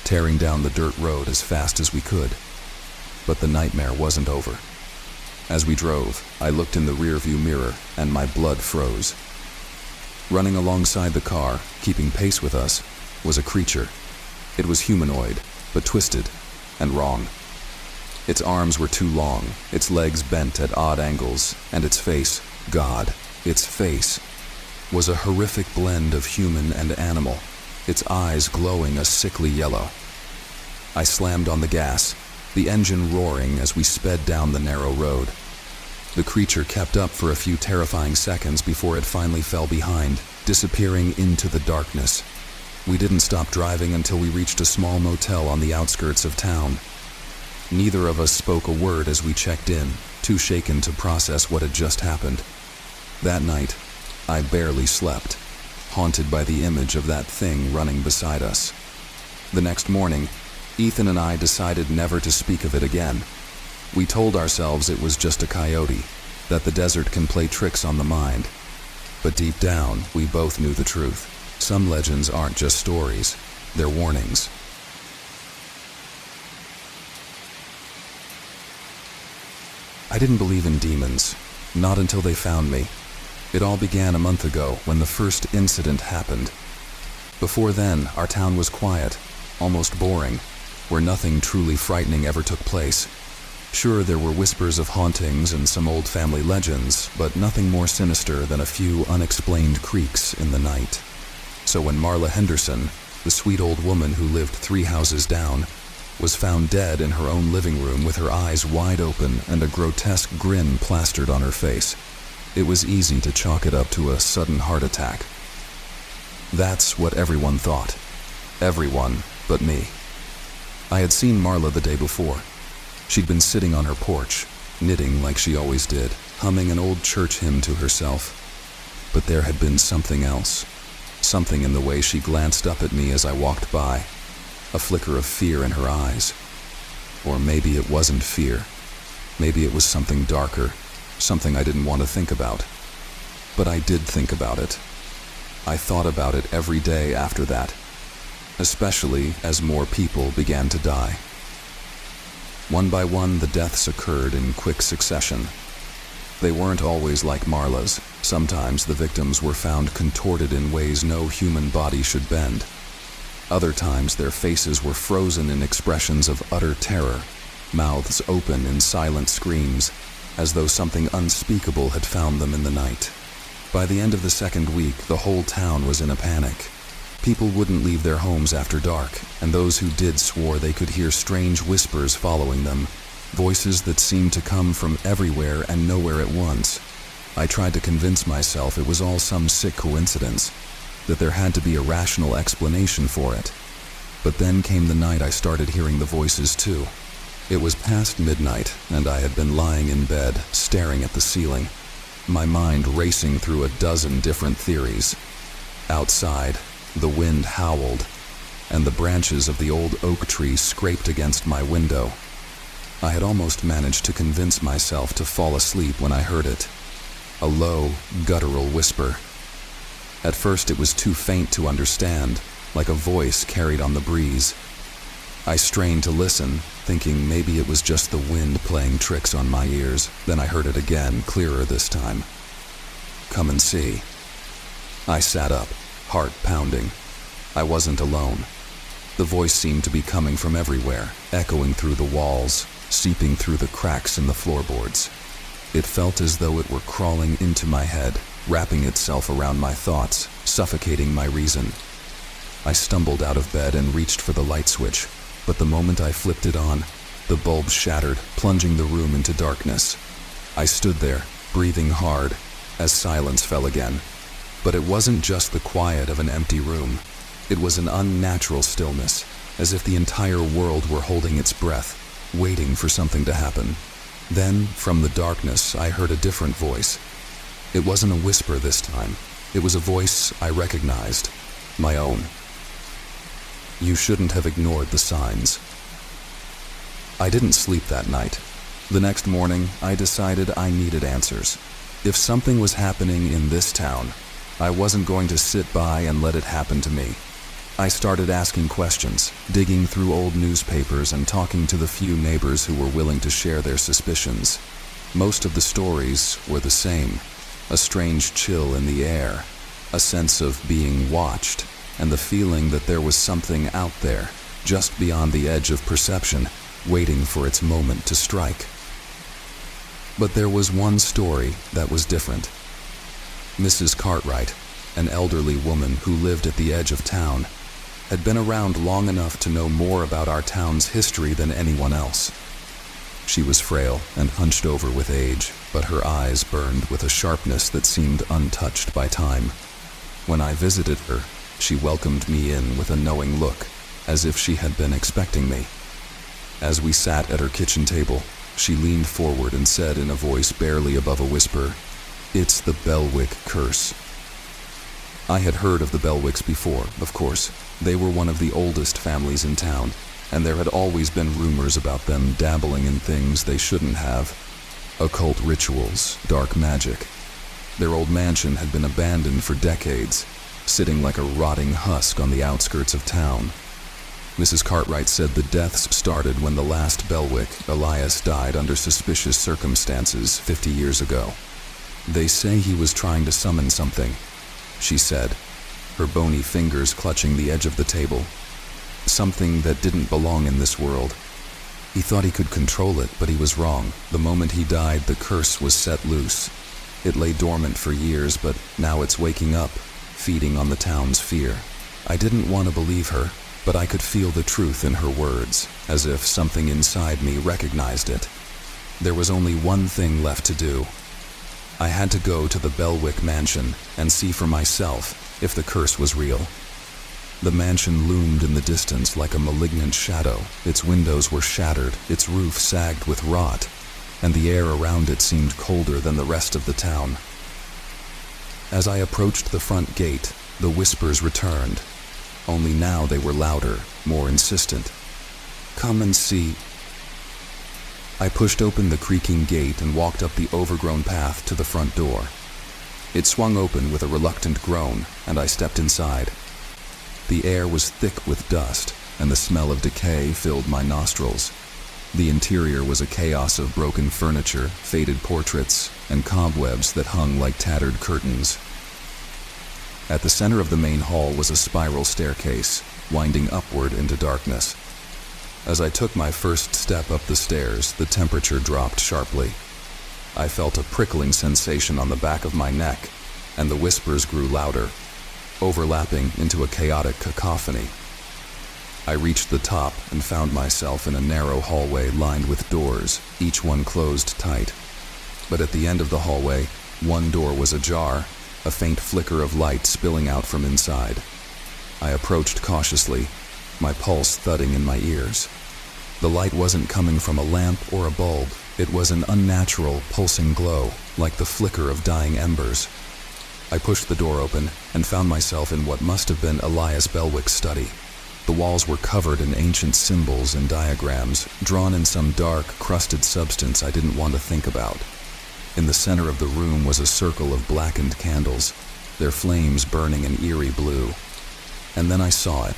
Speaker 1: tearing down the dirt road as fast as we could. But the nightmare wasn't over. As we drove, I looked in the rearview mirror, and my blood froze. Running alongside the car, keeping pace with us, was a creature. It was humanoid, but twisted and wrong. Its arms were too long, its legs bent at odd angles, and its face, God, its face, was a horrific blend of human and animal, its eyes glowing a sickly yellow. I slammed on the gas, the engine roaring as we sped down the narrow road. The creature kept up for a few terrifying seconds before it finally fell behind, disappearing into the darkness. We didn't stop driving until we reached a small motel on the outskirts of town. Neither of us spoke a word as we checked in, too shaken to process what had just happened. That night, I barely slept, haunted by the image of that thing running beside us. The next morning, Ethan and I decided never to speak of it again. We told ourselves it was just a coyote, that the desert can play tricks on the mind. But deep down, we both knew the truth. Some legends aren't just stories, they're warnings. I didn't believe in demons, not until they found me. It all began a month ago when the first incident happened. Before then, our town was quiet, almost boring, where nothing truly frightening ever took place. Sure, there were whispers of hauntings and some old family legends, but nothing more sinister than a few unexplained creaks in the night. So when Marla Henderson, the sweet old woman who lived 3 houses down, was found dead in her own living room with her eyes wide open and a grotesque grin plastered on her face, it was easy to chalk it up to a sudden heart attack. That's what everyone thought. Everyone but me. I had seen Marla the day before. She'd been sitting on her porch, knitting like she always did, humming an old church hymn to herself. But there had been something else. Something in the way she glanced up at me as I walked by. A flicker of fear in her eyes. Or maybe it wasn't fear. Maybe it was something darker, something I didn't want to think about. But I did think about it. I thought about it every day after that, especially as more people began to die. One by one, the deaths occurred in quick succession. They weren't always like Marla's. Sometimes the victims were found contorted in ways no human body should bend. Other times their faces were frozen in expressions of utter terror, mouths open in silent screams, as though something unspeakable had found them in the night. By the end of the second week, the whole town was in a panic. People wouldn't leave their homes after dark, and those who did swore they could hear strange whispers following them, voices that seemed to come from everywhere and nowhere at once. I tried to convince myself it was all some sick coincidence, that there had to be a rational explanation for it. But then came the night I started hearing the voices too. It was past midnight, and I had been lying in bed, staring at the ceiling, my mind racing through a dozen different theories. Outside, the wind howled, and the branches of the old oak tree scraped against my window. I had almost managed to convince myself to fall asleep when I heard it. A low, guttural whisper. At first it was too faint to understand, like a voice carried on the breeze. I strained to listen, thinking maybe it was just the wind playing tricks on my ears. Then I heard it again, clearer this time. "Come and see." I sat up, heart pounding. I wasn't alone. The voice seemed to be coming from everywhere, echoing through the walls, seeping through the cracks in the floorboards. It felt as though it were crawling into my head, wrapping itself around my thoughts, suffocating my reason. I stumbled out of bed and reached for the light switch, but the moment I flipped it on, the bulb shattered, plunging the room into darkness. I stood there, breathing hard, as silence fell again. But it wasn't just the quiet of an empty room. It was an unnatural stillness, as if the entire world were holding its breath, waiting for something to happen. Then, from the darkness, I heard a different voice. It wasn't a whisper this time. It was a voice I recognized, my own. "You shouldn't have ignored the signs." I didn't sleep that night. The next morning, I decided I needed answers. If something was happening in this town, I wasn't going to sit by and let it happen to me. I started asking questions, digging through old newspapers and talking to the few neighbors who were willing to share their suspicions. Most of the stories were the same. A strange chill in the air, a sense of being watched, and the feeling that there was something out there, just beyond the edge of perception, waiting for its moment to strike. But there was one story that was different. Mrs. Cartwright, an elderly woman who lived at the edge of town, had been around long enough to know more about our town's history than anyone else. She was frail and hunched over with age, but her eyes burned with a sharpness that seemed untouched by time. When I visited her, she welcomed me in with a knowing look, as if she had been expecting me. As we sat at her kitchen table, she leaned forward and said in a voice barely above a whisper, "It's the Belwick curse." I had heard of the Belwicks before, of course. They were one of the oldest families in town, and there had always been rumors about them dabbling in things they shouldn't have. Occult rituals, dark magic. Their old mansion had been abandoned for decades, sitting like a rotting husk on the outskirts of town. Mrs. Cartwright said the deaths started when the last Belwick, Elias, died under suspicious circumstances 50 years ago. "They say he was trying to summon something," she said, her bony fingers clutching the edge of the table. "Something that didn't belong in this world. He thought he could control it, but he was wrong. The moment he died, the curse was set loose. It lay dormant for years, but now it's waking up, feeding on the town's fear." I didn't want to believe her, but I could feel the truth in her words, as if something inside me recognized it. There was only one thing left to do. I had to go to the Belwick mansion and see for myself if the curse was real. The mansion loomed in the distance like a malignant shadow. Its windows were shattered, its roof sagged with rot, and the air around it seemed colder than the rest of the town. As I approached the front gate, the whispers returned. Only now they were louder, more insistent. "Come and see." I pushed open the creaking gate and walked up the overgrown path to the front door. It swung open with a reluctant groan, and I stepped inside. The air was thick with dust, and the smell of decay filled my nostrils. The interior was a chaos of broken furniture, faded portraits, and cobwebs that hung like tattered curtains. At the center of the main hall was a spiral staircase, winding upward into darkness. As I took my first step up the stairs, the temperature dropped sharply. I felt a prickling sensation on the back of my neck, and the whispers grew louder, overlapping into a chaotic cacophony. I reached the top and found myself in a narrow hallway lined with doors, each one closed tight. But at the end of the hallway, one door was ajar, a faint flicker of light spilling out from inside. I approached cautiously, my pulse thudding in my ears. The light wasn't coming from a lamp or a bulb. It was an unnatural, pulsing glow, like the flicker of dying embers. I pushed the door open and found myself in what must have been Elias Belwick's study. The walls were covered in ancient symbols and diagrams, drawn in some dark, crusted substance I didn't want to think about. In the center of the room was a circle of blackened candles, their flames burning an eerie blue. And then I saw it.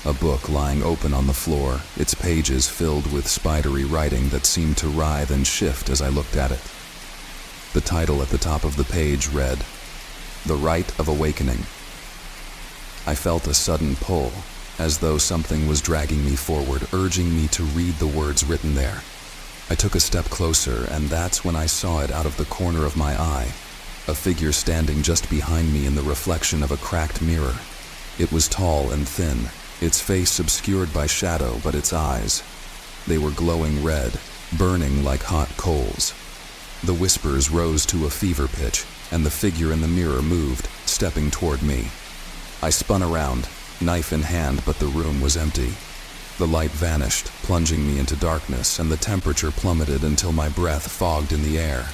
Speaker 1: A book lying open on the floor, its pages filled with spidery writing that seemed to writhe and shift as I looked at it. The title at the top of the page read, "The Rite of Awakening." I felt a sudden pull, as though something was dragging me forward, urging me to read the words written there. I took a step closer, and that's when I saw it out of the corner of my eye, a figure standing just behind me in the reflection of a cracked mirror. It was tall and thin, its face obscured by shadow, but its eyes, they were glowing red, burning like hot coals. The whispers rose to a fever pitch, and the figure in the mirror moved, stepping toward me. I spun around, knife in hand, but the room was empty. The light vanished, plunging me into darkness, and the temperature plummeted until my breath fogged in the air.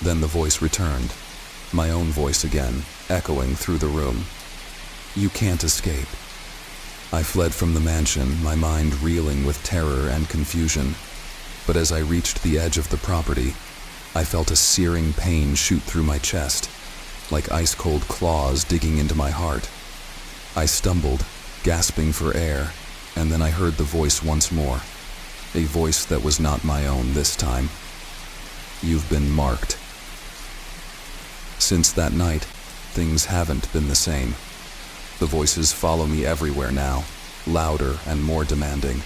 Speaker 1: Then the voice returned, my own voice again, echoing through the room. "You can't escape." I fled from the mansion, my mind reeling with terror and confusion. But as I reached the edge of the property, I felt a searing pain shoot through my chest, like ice-cold claws digging into my heart. I stumbled, gasping for air, and then I heard the voice once more, a voice that was not my own this time. "You've been marked." Since that night, things haven't been the same. The voices follow me everywhere now, louder and more demanding.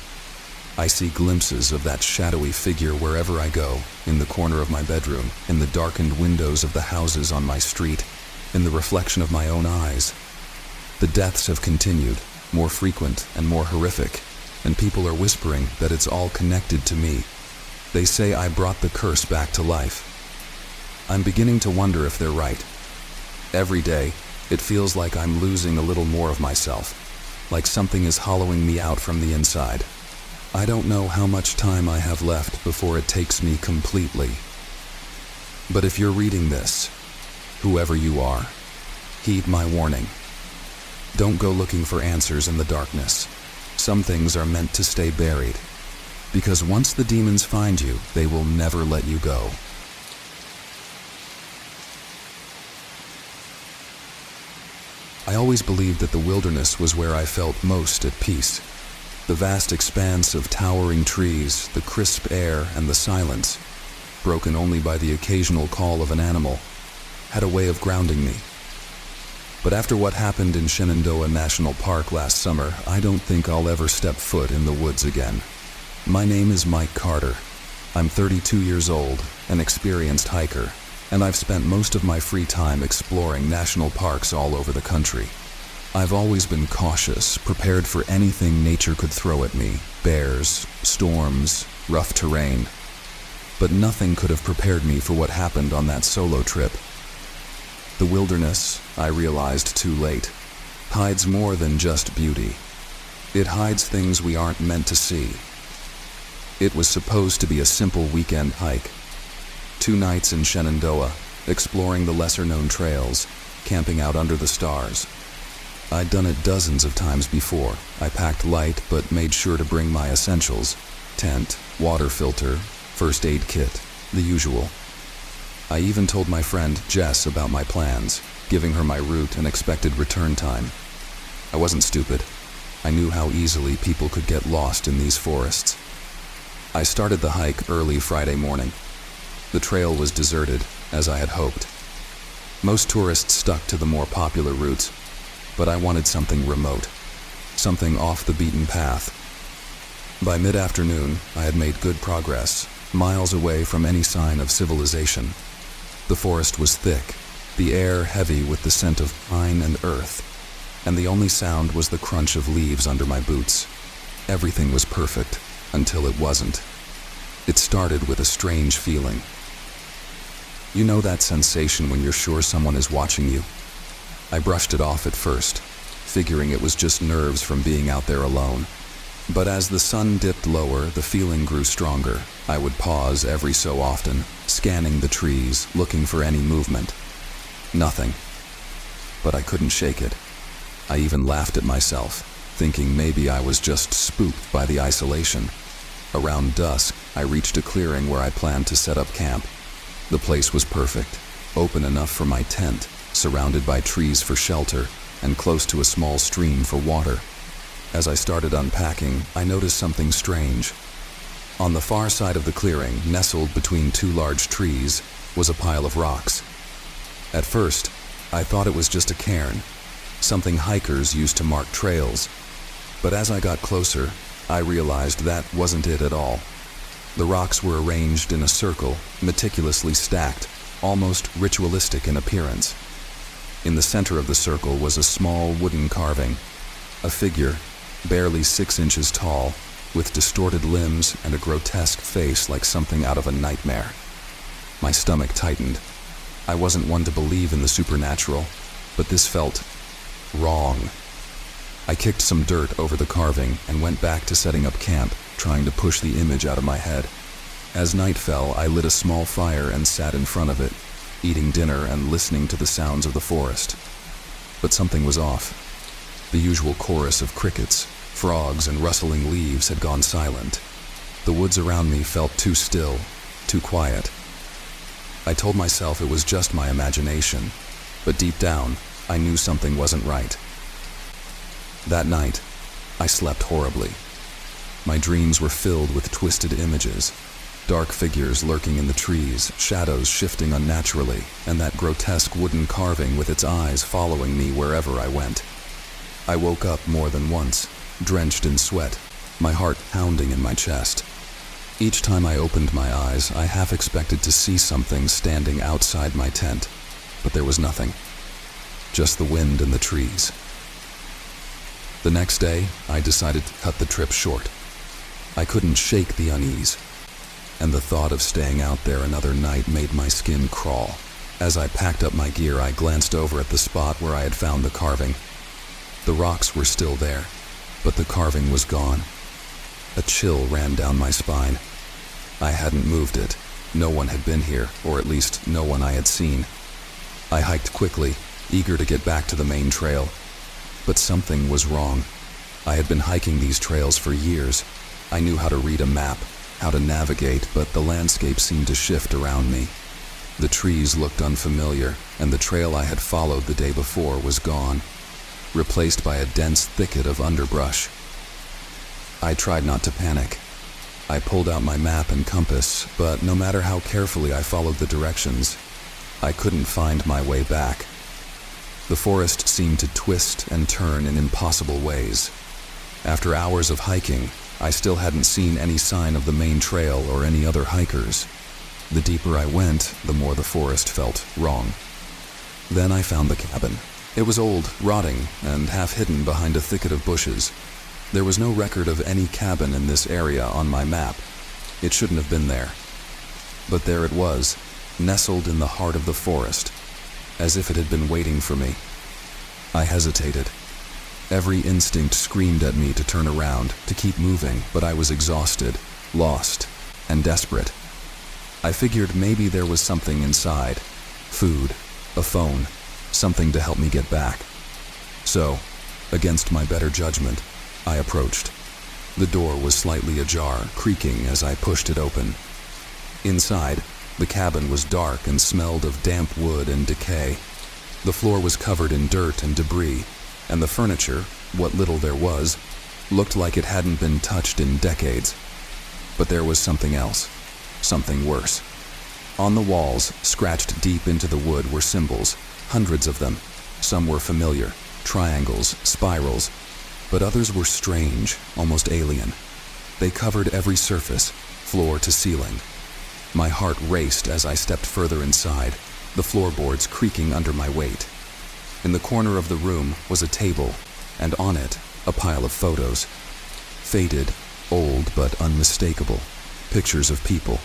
Speaker 1: I see glimpses of that shadowy figure wherever I go, in the corner of my bedroom, in the darkened windows of the houses on my street, in the reflection of my own eyes. The deaths have continued, more frequent and more horrific, and people are whispering that it's all connected to me. They say I brought the curse back to life. I'm beginning to wonder if they're right. Every day, it feels like I'm losing a little more of myself, like something is hollowing me out from the inside. I don't know how much time I have left before it takes me completely. But if you're reading this, whoever you are, heed my warning. Don't go looking for answers in the darkness. Some things are meant to stay buried, because once the demons find you, they will never let you go. I always believed that the wilderness was where I felt most at peace. The vast expanse of towering trees, the crisp air, and the silence, broken only by the occasional call of an animal, had a way of grounding me. But after what happened in Shenandoah National Park last summer, I don't think I'll ever step foot in the woods again. My name is Mike Carter. I'm 32 years old, an experienced hiker, and I've spent most of my free time exploring national parks all over the country. I've always been cautious, prepared for anything nature could throw at me: bears, storms, rough terrain. But nothing could have prepared me for what happened on that solo trip. The wilderness, I realized too late, hides more than just beauty. It hides things we aren't meant to see. It was supposed to be a simple weekend hike. 2 nights in Shenandoah, exploring the lesser-known trails, camping out under the stars. I'd done it dozens of times before. I packed light but made sure to bring my essentials: tent, water filter, first aid kit, the usual. I even told my friend Jess about my plans, giving her my route and expected return time. I wasn't stupid. I knew how easily people could get lost in these forests. I started the hike early Friday morning. The trail was deserted, as I had hoped. Most tourists stuck to the more popular routes, but I wanted something remote, something off the beaten path. By mid-afternoon, I had made good progress, miles away from any sign of civilization. The forest was thick, the air heavy with the scent of pine and earth, and the only sound was the crunch of leaves under my boots. Everything was perfect, until it wasn't. It started with a strange feeling. You know that sensation when you're sure someone is watching you? I brushed it off at first, figuring it was just nerves from being out there alone. But as the sun dipped lower, the feeling grew stronger. I would pause every so often, scanning the trees, looking for any movement. Nothing. But I couldn't shake it. I even laughed at myself, thinking maybe I was just spooked by the isolation. Around dusk, I reached a clearing where I planned to set up camp. The place was perfect, open enough for my tent, surrounded by trees for shelter, and close to a small stream for water. As I started unpacking, I noticed something strange. On the far side of the clearing, nestled between 2 large trees, was a pile of rocks. At first, I thought it was just a cairn, something hikers used to mark trails. But as I got closer, I realized that wasn't it at all. The rocks were arranged in a circle, meticulously stacked, almost ritualistic in appearance. In the center of the circle was a small wooden carving, a figure, barely 6 inches tall, with distorted limbs and a grotesque face like something out of a nightmare. My stomach tightened. I wasn't one to believe in the supernatural, but this felt wrong. I kicked some dirt over the carving and went back to setting up camp, trying to push the image out of my head. As night fell, I lit a small fire and sat in front of it, eating dinner and listening to the sounds of the forest. But something was off. The usual chorus of crickets, frogs, and rustling leaves had gone silent. The woods around me felt too still, too quiet. I told myself it was just my imagination, but deep down, I knew something wasn't right. That night, I slept horribly. My dreams were filled with twisted images, dark figures lurking in the trees, shadows shifting unnaturally, and that grotesque wooden carving with its eyes following me wherever I went. I woke up more than once, drenched in sweat, my heart pounding in my chest. Each time I opened my eyes, I half expected to see something standing outside my tent, but there was nothing. Just the wind and the trees. The next day, I decided to cut the trip short. I couldn't shake the unease. and the thought of staying out there another night made my skin crawl. As I packed up my gear, I glanced over at the spot where I had found the carving. The rocks were still there, but the carving was gone. A chill ran down my spine. I hadn't moved it. No one had been here, or at least no one I had seen. I hiked quickly, eager to get back to the main trail. But something was wrong. I had been hiking these trails for years. I knew how to read a map, how to navigate, but the landscape seemed to shift around me. The trees looked unfamiliar, and the trail I had followed the day before was gone, replaced by a dense thicket of underbrush. I tried not to panic. I pulled out my map and compass, but no matter how carefully I followed the directions, I couldn't find my way back. The forest seemed to twist and turn in impossible ways. After hours of hiking, I still hadn't seen any sign of the main trail or any other hikers. The deeper I went, the more the forest felt wrong. Then I found the cabin. It was old, rotting, and half hidden behind a thicket of bushes. There was no record of any cabin in this area on my map. It shouldn't have been there. But there it was, nestled in the heart of the forest, as if it had been waiting for me. I hesitated. Every instinct screamed at me to turn around, to keep moving, but I was exhausted, lost, and desperate. I figured maybe there was something inside. Food, a phone, something to help me get back. So, against my better judgment, I approached. The door was slightly ajar, creaking as I pushed it open. Inside, the cabin was dark and smelled of damp wood and decay. The floor was covered in dirt and debris, and the furniture, what little there was, looked like it hadn't been touched in decades. But there was something else, something worse. On the walls, scratched deep into the wood, were symbols, hundreds of them. Some were familiar, triangles, spirals, but others were strange, almost alien. They covered every surface, floor to ceiling. My heart raced as I stepped further inside, the floorboards creaking under my weight. In the corner of the room was a table, and on it, a pile of photos. Faded, old, but unmistakable. Pictures of people.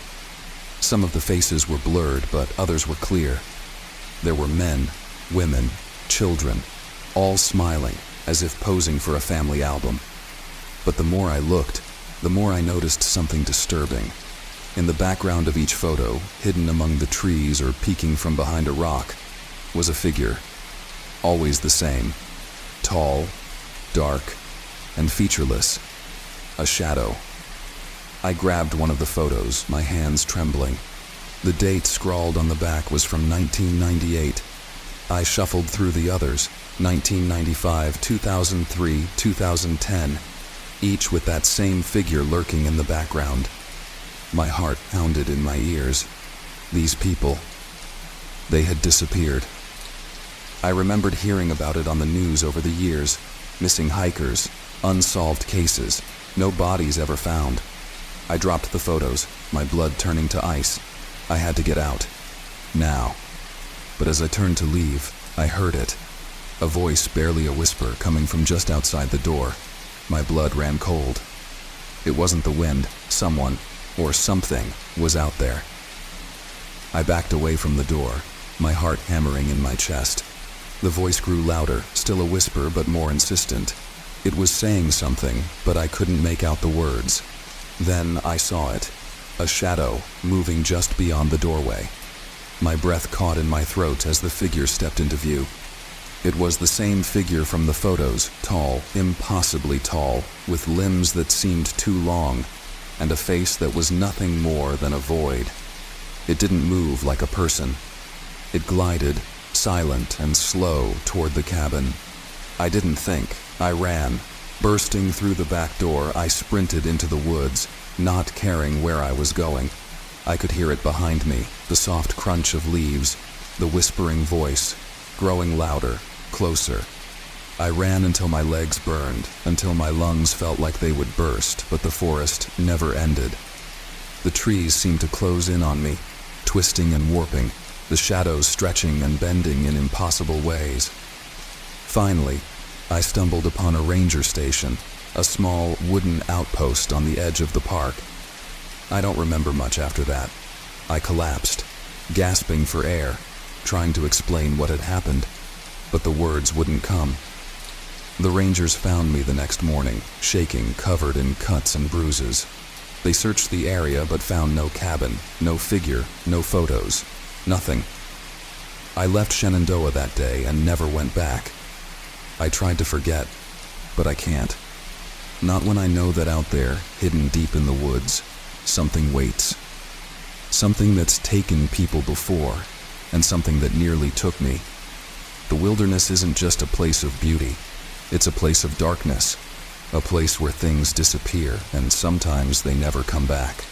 Speaker 1: Some of the faces were blurred, but others were clear. There were men, women, children, all smiling, as if posing for a family album. But the more I looked, the more I noticed something disturbing. In the background of each photo, hidden among the trees or peeking from behind a rock, was a figure. Always the same. Tall, dark, and featureless. A shadow. I grabbed one of the photos, my hands trembling. The date scrawled on the back was from 1998. I shuffled through the others, 1995, 2003, 2010, each with that same figure lurking in the background. My heart pounded in my ears. These people, they had disappeared. I remembered hearing about it on the news over the years. Missing hikers, unsolved cases, no bodies ever found. I dropped the photos, my blood turning to ice. I had to get out. Now. But as I turned to leave, I heard it. A voice, barely a whisper, coming from just outside the door. My blood ran cold. It wasn't the wind. Someone, or something, was out there. I backed away from the door, my heart hammering in my chest. The voice grew louder, still a whisper, but more insistent. It was saying something, but I couldn't make out the words. Then I saw it, a shadow moving just beyond the doorway. My breath caught in my throat as the figure stepped into view. It was the same figure from the photos, tall, impossibly tall, with limbs that seemed too long, and a face that was nothing more than a void. It didn't move like a person. It glided, silent and slow, toward the cabin. I didn't think. I ran. Bursting through the back door, I sprinted into the woods, not caring where I was going. I could hear it behind me, the soft crunch of leaves, the whispering voice, growing louder, closer. I ran until my legs burned, until my lungs felt like they would burst, but the forest never ended. The trees seemed to close in on me, twisting and warping, the shadows stretching and bending in impossible ways. Finally, I stumbled upon a ranger station, a small wooden outpost on the edge of the park. I don't remember much after that. I collapsed, gasping for air, trying to explain what had happened, but the words wouldn't come. The rangers found me the next morning, shaking, covered in cuts and bruises. They searched the area but found no cabin, no figure, no photos, nothing. I left Shenandoah that day and never went back. I tried to forget, but I can't. Not when I know that out there, hidden deep in the woods, something waits. Something that's taken people before, and something that nearly took me. The wilderness isn't just a place of beauty. It's a place of darkness, a place where things disappear and sometimes they never come back.